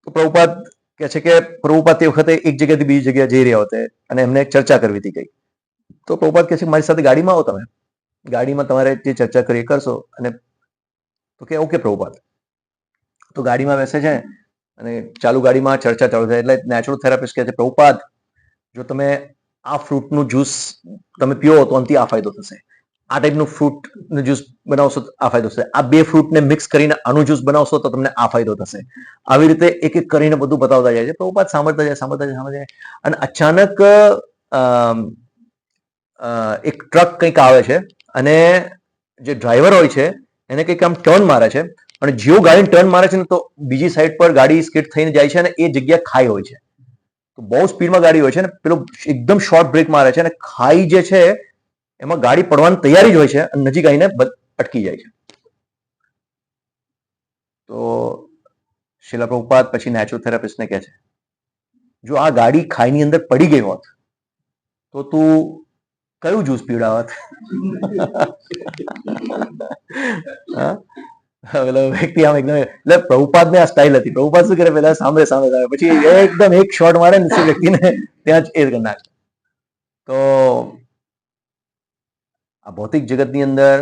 તો પ્રભુપાદ કહે છે કે પ્રભુપાદ તે વખતે એક જગ્યાથી બીજી જગ્યાએ જઈ રહ્યા હતા અને એમને એક ચર્ચા કરવી હતી કઈ. તો પ્રભુપાદ કહે છે મારી સાથે ગાડીમાં આવો, તમે ગાડીમાં તમારે જે ચર્ચા કરી એ કરશો. અને તો કે ઓકે પ્રભુપાદ. તો ગાડીમાં બેસે છે અને ચાલુ ગાડીમાં ચર્ચા ચાલુ થાય એટલે નેચરોથેરાપિસ્ટ કહે છે પ્રભુપાદ, જો તમે આ ફ્રૂટનું જ્યુસ તમે પીઓ તો અંતિ આ ફાયદો થશે, આ ટાઈપનું ફ્રૂટનું જ્યુસ બનાવશો તો આ ફાયદો થશે, આ બે ફ્રૂટને મિક્સ કરીને આનું જ્યુસ બનાવશો તો તમને આ ફાયદો થશે. આવી રીતે એક એક કરીને બધું બતાવતા જાય છે. પ્રભુપાદ સાંભળતા જાય. અને અચાનક એક ટ્રક કંઈક આવે છે અને જે ડ્રાઈવર હોય છે એને કંઈક આમ ટર્ન મારે છે અને જેવો ગાડી ટર્ન મારે છે ને તો બીજી સાઈડ પર ગાડી સ્કીડ થઈને જાય છે અને એ જગ્યા ખાઈ હોય છે. તો બહુ સ્પીડમાં ગાડી હોય છે ને પેલો એકદમ શોર્ટ બ્રેક મારે છે અને ખાઈ જે છે એમાં ગાડી પડવાની તૈયારી જ હોય છે અને નજીક આવીને અટકી જાય છે. તો શિલા પ્રભુપાદ પછી નેચરોથેરાપિસ્ટને કહે છે જો આ ગાડી ખાઈની અંદર પડી ગઈ હોત તો તું કયું જ્યુસ પીવડાવત? પેલો વ્યક્તિ આમ એકદમ એટલે પ્રભુપાદને આ સ્ટાઇલ હતી. પ્રભુપાદ શું કરે પેલા સામે પછી એકદમ એક શોટ મારે ને વ્યક્તિને ત્યાં જ એ કરી નાખે. તો આ ભૌતિક જગતની અંદર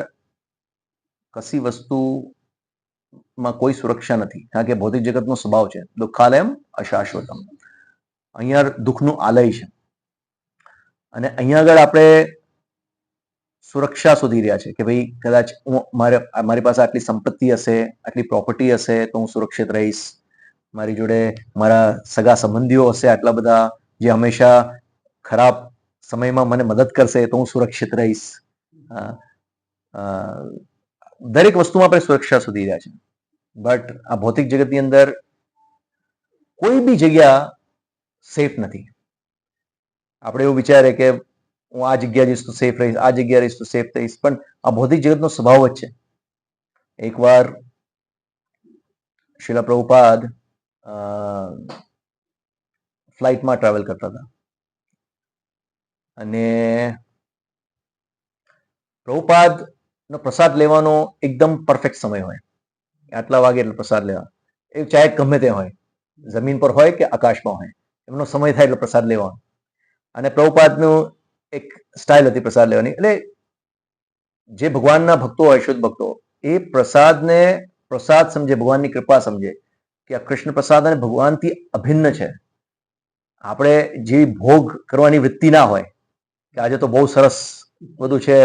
કશી વસ્તુમાં કોઈ સુરક્ષા નથી, કારણ કે ભૌતિક જગતનો સ્વભાવ છે દુઃખાલયમ અશાશ્વતમ. અહીંયા દુઃખનું આલય છે અને અહીંયા આગળ આપણે સુરક્ષા શોધી રહ્યા છે કે ભાઈ કદાચ મારી પાસે આટલી સંપત્તિ હશે, આટલી પ્રોપર્ટી હશે તો હું સુરક્ષિત રહીશ. મારી જોડે મારા સગા સંબંધીઓ હશે આટલા બધા જે હંમેશા ખરાબ સમયમાં મને મદદ કરશે તો હું સુરક્ષિત રહીશ. દરેક વસ્તુમાં આપણે સુરક્ષા શોધી રહ્યા છે. બટ આ ભૌતિક જગતની અંદર કોઈ બી જગ્યા સેફ નથી. આપણે એવું વિચારે કે હું આ જગ્યા જઈશ તો સેફ રહીશ, આ જગ્યા રહીશ તો સેફ રહીશ, પણ આ ભૌતિક જગતનો સ્વભાવ જ છે. એકવાર શિલા પ્રભુપાદ ફ્લાઇટમાં ટ્રાવેલ કરતા હતા અને પ્રભુપાદનો પ્રસાદ લેવાનો એકદમ પરફેક્ટ સમય હોય, આટલા વાગે એટલે પ્રસાદ લેવા, એ ચાહે ગમે તે હોય, જમીન પર હોય કે આકાશમાં હોય, એમનો સમય થાય એટલે પ્રસાદ લેવાનો. અને પ્રભુપાદનું એક સ્ટાઇલ હતી પ્રસાદ લેવાની. એટલે જે ભગવાનના ભક્તો હોય, શુદ્ધ ભક્તો, એ પ્રસાદને પ્રસાદ સમજે, ભગવાનની કૃપા સમજે કે આ કૃષ્ણ પ્રસાદ અને ભગવાનથી અભિન્ન છે. આપણે જે ભોગ કરવાની વૃત્તિ ના હોય કે આજે તો બહુ સરસ બધું છે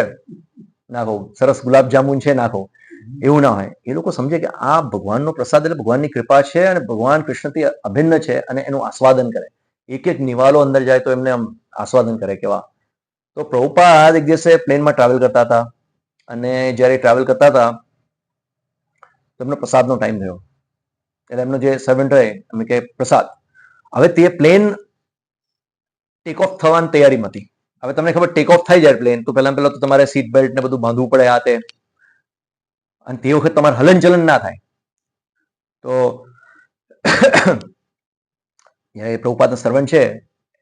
નાખો, સરસ ગુલાબજામુન છે નાખો, એવું ના હોય. એ લોકો સમજે કે આ ભગવાનનો પ્રસાદ એટલે ભગવાનની કૃપા છે અને ભગવાન કૃષ્ણથી અભિન્ન છે અને એનું આસ્વાદન કરે. એક એક નિવાલો અંદર જાય તો એમને આમ આસ્વાદન કરે કેવા. તો પ્રભુપાદ એક દિવસે પ્લેનમાં ટ્રાવેલ કરતા હતા અને જ્યારે ટ્રાવેલ કરતા હતા તો એમનો પ્રસાદનો ટાઈમ થયો. એટલે એમનો જે સર્વન્ટ હોય એમને કે પ્રસાદ. હવે તે પ્લેન ટેક ઓફ થવાની તૈયારીમાં હતી. હવે તમને ખબર ટેક ઓફ થઈ જાય પ્લેન તો પહેલા તો તમારે સીટ બેલ્ટ ને બધું બાંધવું પડે આ તે, અને તે વખત તમારે હલનચલન ના થાય. તો એ પ્રભુપાદના સર્વન્ટ છે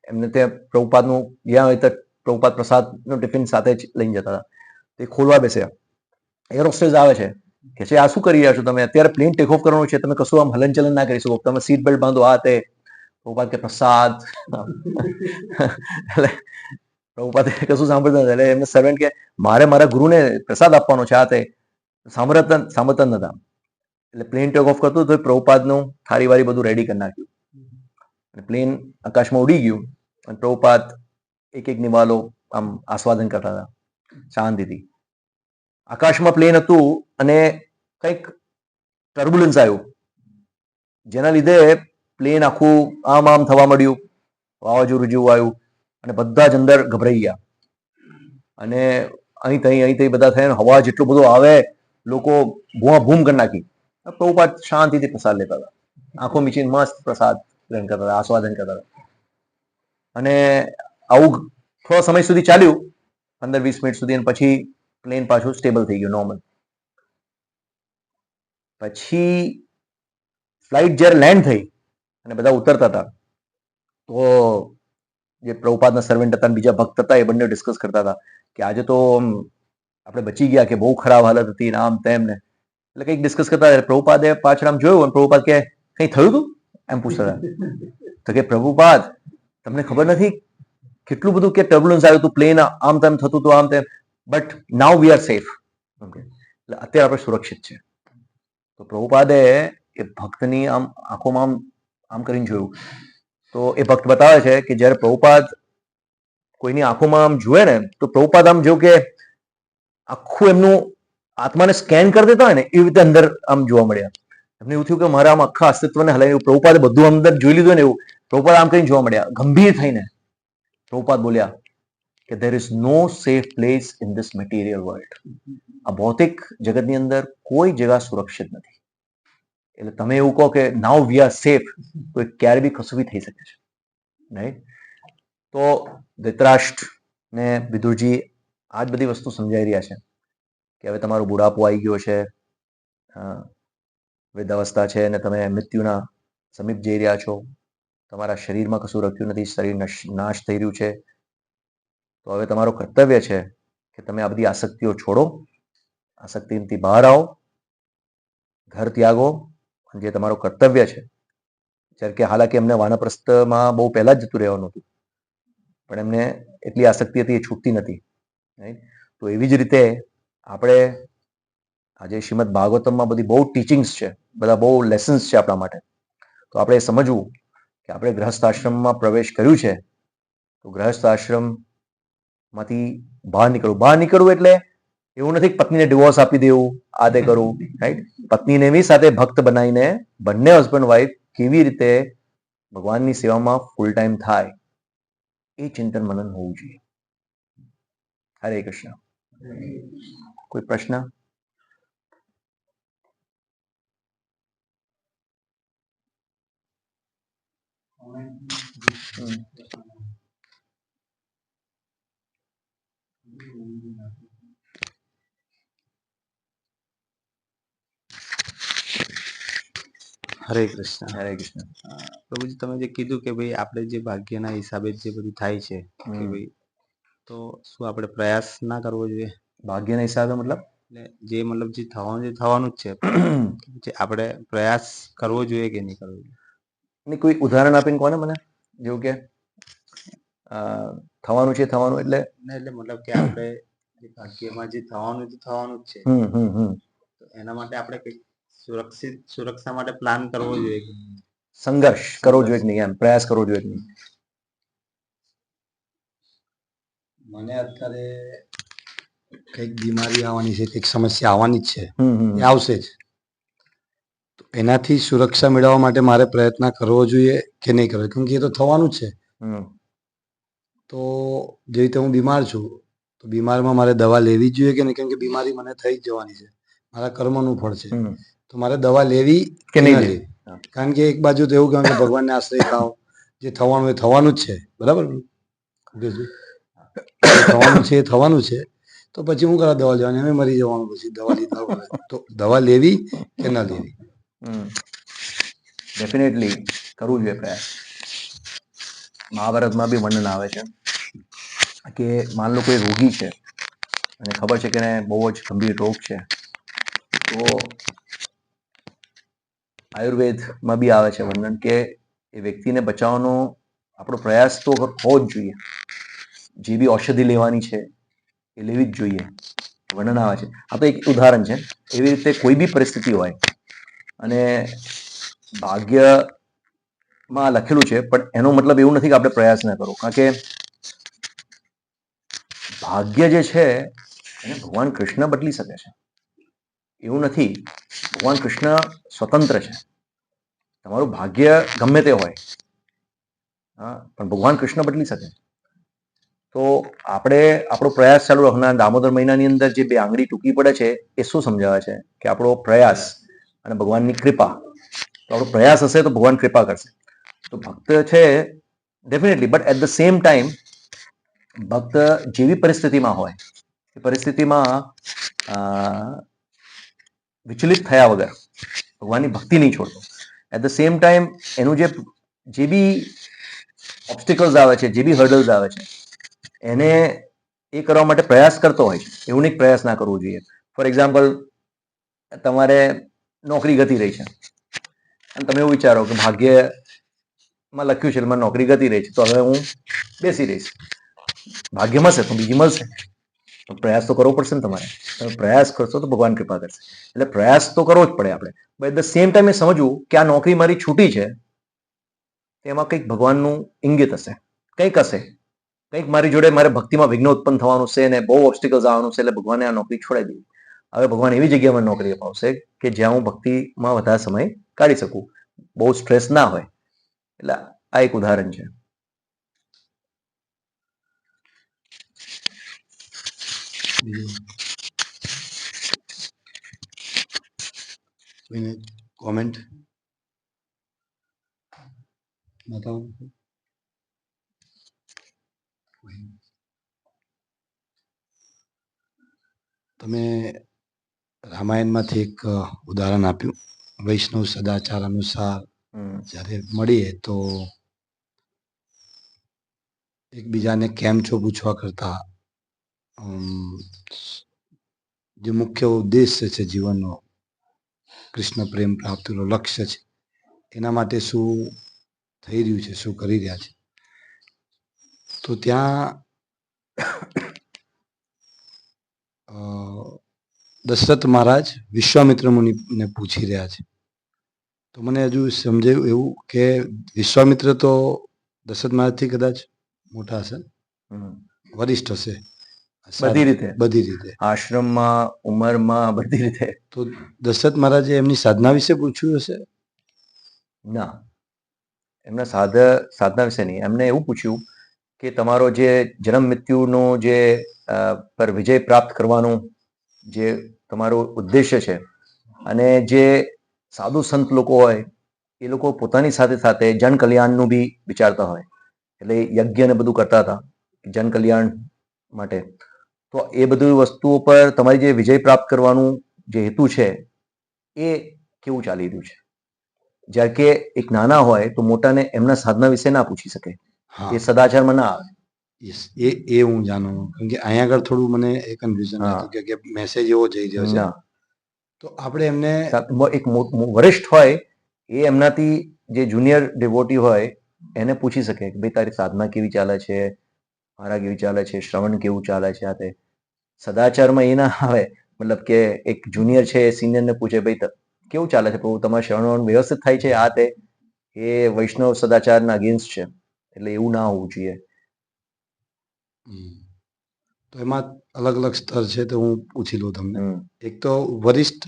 એમને ત્યાં પ્રભુપાદનું જ્યાં હોય તો પ્રભુપાદ પ્રસાદનું ટિફિન સાથે જ લઈને જતા હતા. તે ખોલવા બેસ્યા. એર હોસ્ટેસ આવે છે કે છે આ શું કરી રહ્યા છો તમે? અત્યારે પ્લેન ટેક ઓફ કરવાનું છે, તમે કશું આમ હલનચલન ના કરી શકો, તમે સીટ બેલ્ટ બાંધો આ તે. પ્રભુપાદ કે પ્રસાદ. એટલે પ્રભુપાદ કશું સાંભળતા નથી. એટલે એમને સર્વન્ટ કે મારે મારા ગુરુને પ્રસાદ આપવાનો છે આ તે. સાંભળતા નતા. એટલે પ્લેન ટેક ઓફ કરતું તો પ્રભુપાદનું થાળી વાળી બધું રેડી કરી નાખ્યું. પ્લેન આકાશમાં ઉડી ગયું અને પ્રભુપાદ એક એક નિવાલો આમ આસ્વાદન કરતા હતા શાંતિથી. આકાશમાં પ્લેન હતું અને કંઈક ટર્બ્યુલન્સ આવ્યું જેના લીધે પ્લેન આખું આમ થવા મળ્યું, વાવાઝોડું જેવું આવ્યું અને બધા જ અંદર ગભરાઈ ગયા. અને અહીં બધા થયા, હવા જેટલું બધું આવે, લોકો બૂમ કરી નાખી. પ્રભુપાદ શાંતિથી પ્રસાદ લેતા હતા, આંખો મીચીને મસ્ત પ્રસાદ ગ્રહણ કરતા હતા, આસ્વાદન કરતા હતા. અને આવું થોડો સમય સુધી ચાલ્યું, 15-20 મિનિટ સુધી, અને પછી પ્લેન પાછું સ્ટેબલ થઈ ગયું, નોર્મલ. પછી ફ્લાઇટ જ્યારે લેન્ડ થઈ અને બધા ઉતરતા હતા તો જે પ્રભુપાદના સર્વન્ટ હતા અને બીજા ભક્ત હતા એ બંને ડિસ્કસ કરતા હતા કે આજે તો આપણે બચી ગયા, કે બહુ ખરાબ હાલત હતી ને આમ તેમ ને, એટલે કંઈક ડિસ્કસ કરતા હતા. પ્રભુપાદે પાછળ આમ જોયું અને પ્રભુપાદ કે કંઈ થયું હતું એમ પૂછતા હતા. તો કે પ્રભુપાદ તમને ખબર નથી કેટલું બધું કે ટર્બ્યુલન્સ આવ્યું હતું, પ્લેન આમ તેમ થતું હતું આમ તેમ, but now we are safe. એટલે અત્યારે આપણે સુરક્ષિત છે. તો પ્રભુપાદે એ ભક્તની આમ આંખોમાં આમ આમ કરીને જોયું. તો એ ભક્ત બતાવે છે કે જ્યારે પ્રભુપાદ કોઈની આંખોમાં આમ જુએ ને તો પ્રભુપાદ આમ જેવું કે આખું એમનું આત્માને સ્કેન કરી દેતા હોય ને એવી રીતે અંદર આમ જોવા મળ્યા. એમને એવું થયું કે મારા આમ આખા અસ્તિત્વને હલાવી, પ્રભુપાદે બધું અંદર જોઈ લીધું ને એવું પ્રભુપાદ આમ કરીને જોવા મળ્યા. ગંભીર થઈને પ્રભુપાદ બોલ્યા કે there is no safe place in this material world. આ ભૌતિક જગતની અંદર કોઈ જગ્યા સુરક્ષિત નથી. એટલે તમે એવું કહો કે નાઉ વી આર સેફ, તો ક્યારે બી કશું બી થઈ શકે છે, રાઈટ? તો ધૃતરાષ્ટ્ર ને વિદુરજી આ જ બધી વસ્તુ સમજાઈ રહ્યા છે કે હવે તમારો બુઢાપો આવી ગયો છે, વૃદ્ધાવસ્થા છે અને તમે મૃત્યુના સમીપ જઈ રહ્યા છો, તમારા શરીરમાં કશું રખ્યું નથી, શરીર નાશ થઈ રહ્યું છે. તો હવે તમારો કર્તવ્ય છે કે તમે આ બધી આસક્તિઓ છોડો, આસક્તિથી બહાર આવો, ઘર ત્યાગો, જે તમારું કર્તવ્ય છે. જ્યારે કે હાલાકી એમને વાનપ્રસ્થમાં બહુ પહેલા જ જતું રહેવાનું હતું, પણ એમને એટલી આસક્તિ હતી એ છૂટતી નથી, રાઈટ? તો એવી જ રીતે આપણે આજે શ્રીમદ ભાગવતમમાં બધી બહુ ટીચિંગ્સ છે, બધા બહુ લેસન્સ છે આપણા માટે. તો આપણે સમજવું કે આપણે ગૃહસ્થ આશ્રમમાં પ્રવેશ કર્યું છે, તો ગૃહસ્થ આશ્રમમાંથી બહાર નીકળવું એટલે એવું નથી પત્નીને ડિવોર્સ આપી દેવું, આ તે કરવું, રાઈટ? પત્નીને બી સાથે ભક્ત બનાવીને બંને હસબન્ડ વાઈફ કેવી રીતે ભગવાનની સેવામાં ફૂલ ટાઈમ થાય એ ચિંતન મનન હોવું જોઈએ. હરે કૃષ્ણ. કોઈ પ્રશ્ન? હરે કૃષ્ણ. હરે કૃષ્ણ. પ્રભુજી તમે જે કીધું કે ભાઈ આપણે જે ભાગ્યના હિસાબે જે બધું થાય છે કે ભાઈ, તો શું આપણે પ્રયાસ ના કરવો જોઈએ? ભાગ્યના હિસાબે મતલબ જે જે થવાનું જ છે, જે આપણે પ્રયાસ કરવો જોઈએ કે નહીં કરવો જોઈએ? ને કોઈ ઉદાહરણ આપીને કોને મને, જેવું કે થવાનું છે થવાનું એટલે મતલબ કે આપણે ભાગ્યમાં જે થવાનું જ છે, તો એના માટે આપણે કઈ સુરક્ષા માટે પ્લાન કરવો જોઈએ, સંઘર્ષ કરવો જોઈએ કે નહીં, એમ પ્રયાસ કરવો જોઈએ કે નહીં? મને અત્યારે કંઈક બીમારી આવવાની છે, કંઈક સમસ્યા આવવાની જ છે, એ આવશે જ. તો એનાથી સુરક્ષા મેળવવા માટે મારે પ્રયત્ન કરવો જોઈએ કે નહીં કરવો? કેમ કે એ તો થવાનું જ છે. તો જે રીતે હું બીમાર છું, તો બીમારમાં મારે દવા લેવી જ જોઈએ કે નહીં? કેમ કે બીમારી મને થઈ જ જવાની છે, મારા કર્મનું ફળ છે. તો મારે દવા લેવી કે નહીં લેવી? કારણ કે એક બાજુ તો એવું કહેવાય કે ભગવાનને આશ્રય ખાઓ, જે થવાનું એ થવાનું જ છે, બરાબર? થવાનું છે એ થવાનું છે, તો પછી હું કરવા દવા લેવાની? અમે મરી જવાનું પછી દવા લીધા. તો દવા લેવી કે ના લેવી? ડેફિનેટલી કરવું જોઈએ પ્રયાસ. મહાભારતમાં બી વર્ણન આવે છે કે માન લો કોઈ રોગી છે અને ખબર છે કે એને બહુ જ ગંભીર રોગ છે, તો આયુર્વેદમાં બી આવે છે વર્ણન કે એ વ્યક્તિને બચાવવાનો આપણો પ્રયાસ તો હોવો જ જોઈએ. જે બી ઔષધિ લેવાની છે એ લેવી જ જોઈએ, વર્ણન આવે છે. આ તો એક ઉદાહરણ છે. એવી રીતે કોઈ બી પરિસ્થિતિ હોય અને ભાગ્યમાં લખેલું છે, પણ એનો મતલબ એવું નથી કે આપણે પ્રયાસ ના કરો. કારણ કે ભાગ્ય જે છે એને ભગવાન કૃષ્ણ બદલી શકે છે, એવું નથી. ભગવાન કૃષ્ણ સ્વતંત્ર છે. તમારું ભાગ્ય ગમે તે હોય, પણ ભગવાન કૃષ્ણ બદલી શકે. તો આપણે આપણો પ્રયાસ ચાલુ રાખવાના. દામોદર મહિનાની અંદર જે 2 આંગળી ટૂંકી પડે છે એ શું સમજાવે છે કે આપણો પ્રયાસ અને ભગવાનની કૃપા. તો આપણો પ્રયાસ હશે તો ભગવાન કૃપા કરશે. તો ભક્ત છે definitely, but at the same time ભક્ત જેવી પરિસ્થિતિમાં હોય એ પરિસ્થિતિમાં વિચલિત થયા વગર ભગવાનની ભક્તિ નહીં છોડતો. એટ ધ સેમ ટાઈમ એનું જે બી ઓબ્સ્ટિકલ્સ આવે છે, જે બી હર્ડલ્સ આવે છે, એને એ કરવા માટે પ્રયાસ કરતો હોય છે. એવું નહીં પ્રયાસ ના કરવો જોઈએ. ફોર એક્ઝામ્પલ, તમારે નોકરી ગતી રહી છે અને તમે એવું વિચારો કે ભાગ્યમાં લખ્યું છે મને નોકરી ગતી રહી છે, તો હવે હું બેસી રહીશ. ભાગ્ય મળશે તો બીજી મળશે. પ્રયાસ તો કરવો પડશે ને તમારે. તમે પ્રયાસ કરશો તો ભગવાન કૃપા કરશે. એટલે પ્રયાસ તો કરવો જ પડે આપણે. But at the same time એ સમજવું કે આ નોકરી મારી છૂટી છે, એમાં કંઈક ભગવાનનું ઇંગિત હશે, કંઈક હશે, કંઈક મારી જોડે મારે ભક્તિમાં વિઘ્ન ઉત્પન્ન થવાનું છે ને બહુ ઓબ્સ્ટિકલ્સ આવવાનું છે, એટલે ભગવાને આ નોકરી છોડાવી દીધી. હવે ભગવાન એવી જગ્યામાં નોકરી અપાવશે કે જ્યાં હું ભક્તિમાં વધારે સમય કાઢી શકું, બહુ સ્ટ્રેસ ના હોય. એટલે આ એક ઉદાહરણ છે. કોમેન્ટ બતાવો. તમે રામાયણમાંથી એક ઉદાહરણ આપ્યું, વૈષ્ણવ સદાચાર અનુસાર જ્યારે મળીએ તો એકબીજાને કેમ છો પૂછવા કરતા જે મુખ્ય ઉદ્દેશ્ય છે જીવનનો, કૃષ્ણ પ્રેમ પ્રાપ્તિનો લક્ષ્ય છે, એના માટે શું થઈ રહ્યું છે, શું કરી રહ્યા છે. તો ત્યાં દશરથ મહારાજ વિશ્વામિત્ર મુનિને પૂછી રહ્યા છે. તો મને હજુ સમજાયું એવું કે વિશ્વામિત્ર તો દશરથ મહારાજથી કદાચ મોટા હશે, વરિષ્ઠ હશે બધી રીતે, આશ્રમમાં, ઉંમરમાં, બધી રીતે. તો દશરથ મહારાજે એમની સાધના વિશે પૂછ્યું હશે? ના, એમના સાધના વિશે નહીં. એમને એવું પૂછ્યું કે તમારો જે જન્મ મૃત્યુનો જે પર વિજય પ્રાપ્ત કરવાનું જે તમારો ઉદ્દેશ્ય છે, અને જે સાધુ સંત લોકો હોય એ લોકો પોતાની સાથે સાથે જન કલ્યાણનું બી વિચારતા હોય, એટલે યજ્ઞ ને બધું કરતા હતા જન કલ્યાણ માટે. તો એ બધી વસ્તુઓ પર તમારી જે વિજય પ્રાપ્ત કરવાનું જે હેતુ છે એ કેવું ચાલી રહ્યું છે. જ્યારે કે એક નાના હોય તો મોટાને એમના સાધના વિશે ના પૂછી શકે, એ સદાચારમાં ના આવે. એ હું જાણું, કારણ કે અહીંયા આગળ થોડું મને એ કન્ફ્યુઝન હતું કે મેસેજ એવો જઈ રહ્યો છે. તો આપણે એમને એક વરિષ્ઠ હોય એ એમનાથી જે જુનિયર ડિવોટી હોય એને પૂછી શકે કે ભાઈ તારી સાધના કેવી ચાલે છે, મારા કેવી ચાલે છે, શ્રવણ કેવું ચાલે છે. આ તે સદાચારમાં એ ના આવે, મતલબ કે એક જુનિયર છે એ સિનિયરને પૂછે ભાઈ કેવું ચાલે છે પ્રભુ, તમારે શ્રવણ વ્યવસ્થિત થાય છે. આ તે એ વૈષ્ણવ સદાચારના અગેન્સ્ટ છે, એટલે એવું ના હોવું જોઈએ. તો એમાં અલગ અલગ સ્તર છે, તો હું પૂછી લઉં તમને. એક તો વરિષ્ઠ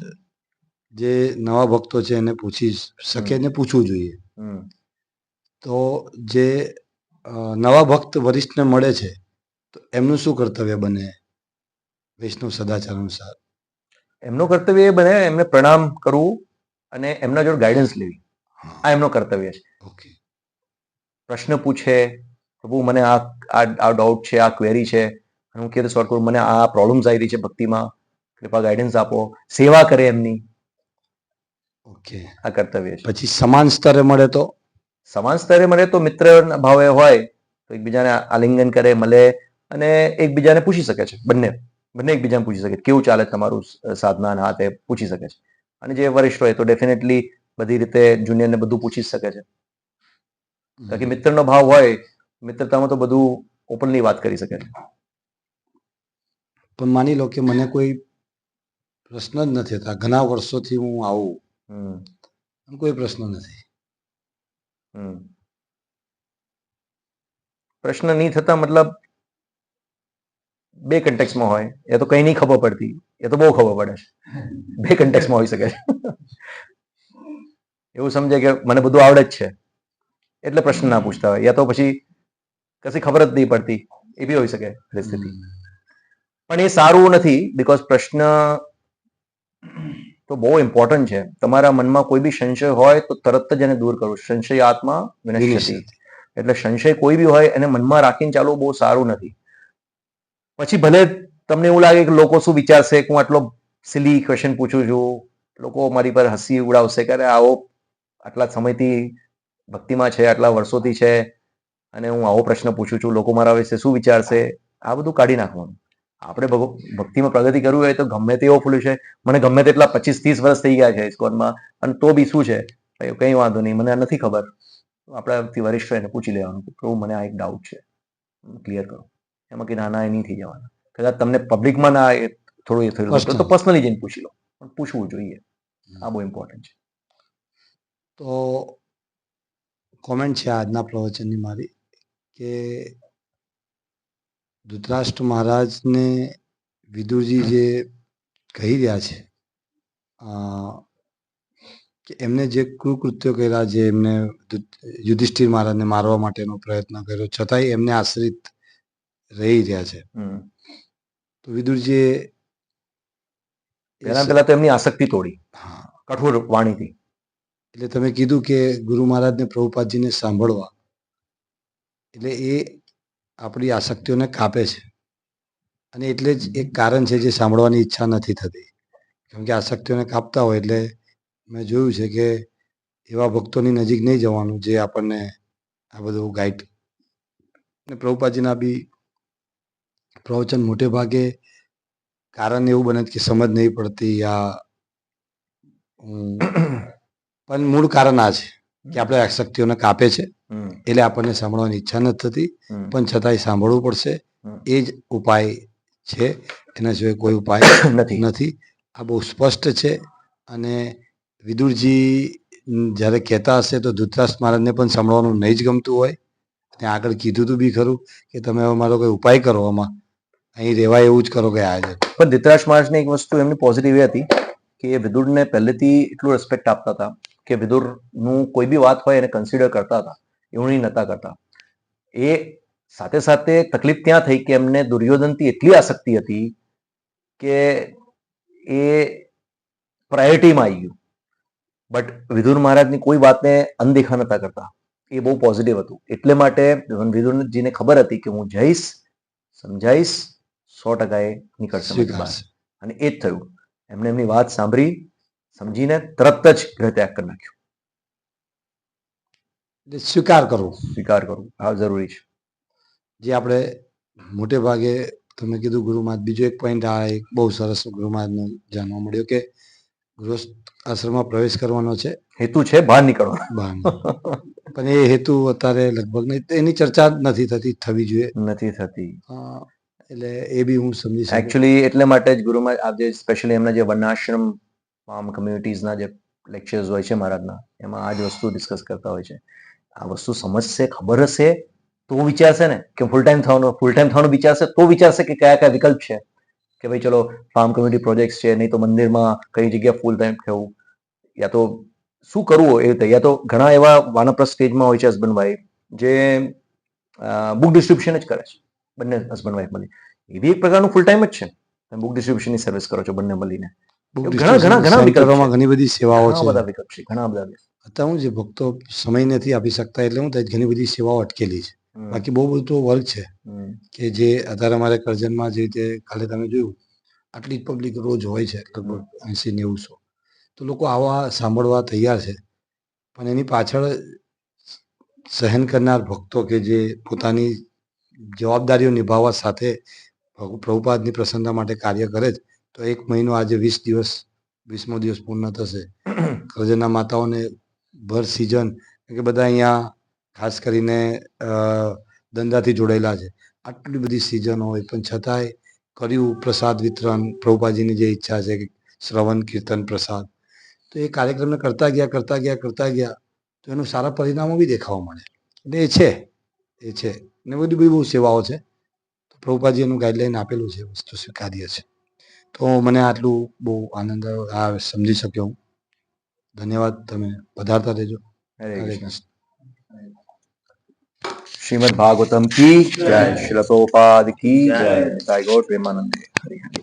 જે નવા ભક્તો છે એને પૂછી શકે ને પૂછવું જોઈએ. તો જે નવા ભક્ત વરિષ્ઠને મળે છે તો એમનું શું કર્તવ્ય બને વૈષ્ણવ સદાચાર અનુસાર? એમનું કર્તવ્ય એ બને એમને પ્રણામ કરવું અને એમના જોડે ગાઈડન્સ લેવી. આ એમનો કર્તવ્ય છે. ઓકે. પ્રશ્ન પૂછે, પ્રભુ મને આ ડાઉટ છે, આ ક્વેરી છે, હું કેવી રીતે સોલ્વ કરું, મને આ પ્રોબ્લેમ્સ આવી રહી છે ભક્તિમાં, કૃપા ગાઈડન્સ આપો. સેવા કરે એમની. ઓકે, આ કર્તવ્ય છે. પછી સમાન સ્તરે મળે તો? સમાન સ્તરે મળે તો મિત્રના ભાવે હોય તો એકબીજાને આલિંગન કરે, મળે અને એકબીજાને પૂછી શકે છે. બંને એકબીજાને પૂછી શકે કેવું ચાલે તમારું સાધના, ના તે પૂછી શકે છે. અને જે વરિષ્ઠ હોય તો ડેફિનેટલી બધી રીતે જુનિયરને બધું પૂછી શકે છે. કારણ કે મિત્રનો ભાવ હોય, મિત્રતામાં તો બધું ઓપનલી વાત કરી શકે છે. પણ માની લો કે મને કોઈ પ્રશ્ન જ નથી થતા, ઘણા વર્ષોથી હું આવું, કોઈ પ્રશ્ન નથી. પ્રશ્ન નહીં થતા મતલબ બે કન્ટેક્સમાં હોય, એ તો કઈ નહીં ખબર પડતી, એ તો બહુ ખબર પડે છે. બે કન્ટેક્સમાં હોઈ શકે છે. એવું સમજે કે મને બધું આવડે જ છે એટલે પ્રશ્ન ના પૂછતા હોય, યા તો પછી કશી ખબર જ નહીં પડતી, એ બી હોઈ શકે પરિસ્થિતિ. પણ એ સારું નથી, બીકોઝ પ્રશ્ન તો બહુ ઇમ્પોર્ટન્ટ છે. તમારા મનમાં કોઈ બી સંશય હોય તો તરત જ એને દૂર કરો. સંશય આત્મા વિનશ્યતિ. એટલે સંશય કોઈ બી હોય એને મનમાં રાખીને ચાલવું બહુ સારું નથી. પછી ભલે તમને એવું લાગે કે લોકો શું વિચારશે કે હું આટલો સિલી ક્વેશ્ચન પૂછું છું, લોકો મારી પર હસી ઉડાવશે કે આવો આટલા સમયથી ભક્તિમાં છે, આટલા વર્ષોથી છે, અને હું આવો પ્રશ્ન પૂછું છું, લોકો મારા વિશે શું વિચારશે, આ બધું કાઢી નાખવાનું. આપણે ભક્તિમાં પ્રગતિ કરવી હોય તો ગમે તેવો ફૂલ છે, મને ગમે તેટલા 25-30 વર્ષ થઈ ગયા છે ઇસ્કોનમાં, અને તો બી શું છે, કંઈ વાંધો નહીં, મને નથી ખબર. આપણાથી વરિષ્ઠ એને પૂછી લેવાનું કે પ્રભુ મને આ એક ડાઉટ છે, ક્લિયર કરો. એમાં કે ના એ નહીં થઈ જવાના. કદાચ તમને પબ્લિકમાં ના થોડું એ થયું તો પર્સનલી જઈને પૂછી લો, પણ પૂછવું જોઈએ. આ બહુ ઇમ્પોર્ટન્ટ છે. તો કોમેન્ટ છે આજના પ્રવચનની મારી કે ધૃતરાષ્ટ્ર મહારાજને વિદુરજી જે કહી રહ્યા છે કે એમને જે કૃત્યો કર્યા, જે એમને યુધિષ્ઠિર મહારાજને મારવા માટેનો પ્રયત્ન કર્યો, છતાંય એમને આશ્રિત રહી રહ્યા છે. તો વિદુરજીએ પહેલા તો એમની આસક્તિ તોડી, હા, કઠોર વાણીથી. એટલે તમે કીધું કે ગુરુ મહારાજને પ્રભુપાદજીને સાંભળવા, એટલે એ આપણી આસક્તિઓને કાપે છે. અને એટલે જ એક કારણ છે જે સાંભળવાની ઈચ્છા નથી થતી, કેમ કે આસક્તિઓને કાપતા હોય. એટલે મેં જોયું છે કે એવા ભક્તોની નજીક નહીં જવાનું જે આપણને આ બધું ગાઈડ. ને પ્રભુપાદજીના બી પ્રવચન મોટે ભાગે કારણ એવું બને કે સમજ નહીં પડતી, યા પણ મૂળ કારણ આ છે કે આપણે આસક્તિઓને કાપે છે, એટલે આપણને સાંભળવાની ઈચ્છા નથી થતી, પણ છતાંય સાંભળવું પડશે. એ જ ઉપાય છે, એના સિવાય કોઈ ઉપાય નથી. આ બહુ સ્પષ્ટ છે. અને વિદુરજી જ્યારે કહેતા હશે તો ધૃતરાષ્ટ્ર મહારાજને પણ સાંભળવાનું નહીં જ ગમતું હોય. અને આગળ કીધું તું બી ખરું કે તમે હવે મારો કોઈ ઉપાય કરો, આમાં અહીં રહેવાય એવું જ કરો કે આજે. પણ ધૃતરાષ્ટ્ર મહારાજની એક વસ્તુ એમની પોઝિટિવ એ હતી કે એ વિદુરને પહેલેથી એટલું રિસ્પેક્ટ આપતા હતા કે વિદુરનું કોઈ બી વાત હોય એને કન્સિડર કરતા હતા, એવું નહીં નતા કરતા. એ સાથે સાથે તકલીફ ત્યાં થઈ કે એમને દુર્યોધનથી એટલી આસક્તિ હતી કે એ પ્રાયોરિટીમાં આવી ગયું. બટ વિદુર મહારાજની કોઈ વાતને અનદેખા નતા કરતા. એ બહુ પોઝિટિવ હતું. એટલે માટે વિદુરજીને ખબર હતી કે હું જઈશ, સમજાઈશ, 100% એ નીકળશે. અને એ જ થયું. એમને એમની વાત સાંભળી, સમજીને તરત જ ગૃહત્યાગ કરી નાખ્યો. સ્વીકાર કરવો, હા જરૂરી છે. જે આપણે મોટે ભાગે તમે કીધું ગુરુ મહારાજ. બીજો એક પોઈન્ટ આ એક બહુ સરસ ગુરુ મહારાજનો જાણવા મળ્યો કે ગૃહસ્થ આશ્રમમાં પ્રવેશ કરવાનો છે, હેતુ છે બહાર નીકળવાનો. પણ એ હેતુ અત્યારે લગભગ નહીં, એની ચર્ચા નથી થવી જોઈએ, નથી થતી. એટલે એ બી હું સમજી શકું. એકચ્યુઅલી એટલે માટે જ ગુરુ મહારાજ આજે સ્પેશિયલી એમના જે વર્ણાશ્રમ ફાર્મ કમ્યુનિટીઝના જે લેક્ચર્સ હોય છે મહારાજના, એમાં આ જ વસ્તુ ડિસ્કસ કરતા હોય છે. આ વસ્તુ સમજશે, ખબર હશે તો વિચારશે ને કે ફૂલ ટાઈમ થવાનું વિચારશે તો વિચારશે કે કયા કયા વિકલ્પ છે, કે ભાઈ ચલો ફાર્મ કમ્યુનિટી પ્રોજેક્ટ છે, નહીં તો મંદિરમાં કઈ જગ્યા ફૂલ ટાઈમ થવું, યા તો શું કરવું હોય એ રીતે. યા તો ઘણા એવા વાનપ્રસ્થ સ્ટેજમાં હોય છે હસબન્ડ વાઈફ જે બુક ડિસ્ટ્રીબ્યુશન જ કરે છે, બંને હસબન્ડ વાઈફ મળી. એવી એક પ્રકારનું ફૂલ ટાઈમ જ છે. તમે બુક ડિસ્ટ્રીબ્યુશનની સર્વિસ કરો છો બંને મળીને. ઘણા વિકલ્પોમાં ઘણી બધી સેવાઓ છે, ઘણા બધા વિકલ્પ છે, ઘણા બધા. અત્યારે હું જે ભક્તો સમય નથી આપી શકતા એટલે હું ઘણી બધી સેવાઓ અટકેલી છે. બાકી બહુ બધું વર્ક છે કે જે અત્યારે અમારે કરજણમાં જે રીતે કાલે તમે જોયું આટલી પબ્લિક રોજ હોય છે, લગભગ 80-90. તો લોકો આવા સાંભળવા તૈયાર છે, પણ એની પાછળ સહન કરનાર ભક્તો કે જે પોતાની જવાબદારીઓ નિભાવવા સાથે પ્રભુપાદની પ્રસન્નતા માટે કાર્ય કરે છે. તો 1 મહિનો આજે 20મો દિવસ પૂર્ણ થશે. કરજણના માતાઓને ભર સિઝન કે બધા અહીંયા ખાસ કરીને ધંધાથી જોડાયેલા છે, આટલી બધી સિઝન હોય પણ છતાંય કર્યું પ્રસાદ વિતરણ. પ્રભુપાદજીની જે ઈચ્છા છે કે શ્રવણ કીર્તન પ્રસાદ, તો એ કાર્યક્રમને કરતા ગયા તો એનું સારા પરિણામો બી દેખાવા મળે. એટલે એ છે ને બધી બહુ સેવાઓ છે. તો પ્રભુપાદજી એનું ગાઈડલાઈન આપેલું છે, વસ્તુ સ્વીકાર્ય છે. તો મને આટલું બહુ આનંદ આવ્યો, સમજી શક્યો હું. ધન્યવાદ. તમે પધારતા રહેજો. હરે કૃષ્ણ. શ્રીમદ ભાગવતમ કી જય, શ્રીલ પ્રભુપાદ કી જય, જય ગૌર પ્રેમાનંદે. હરે હરે.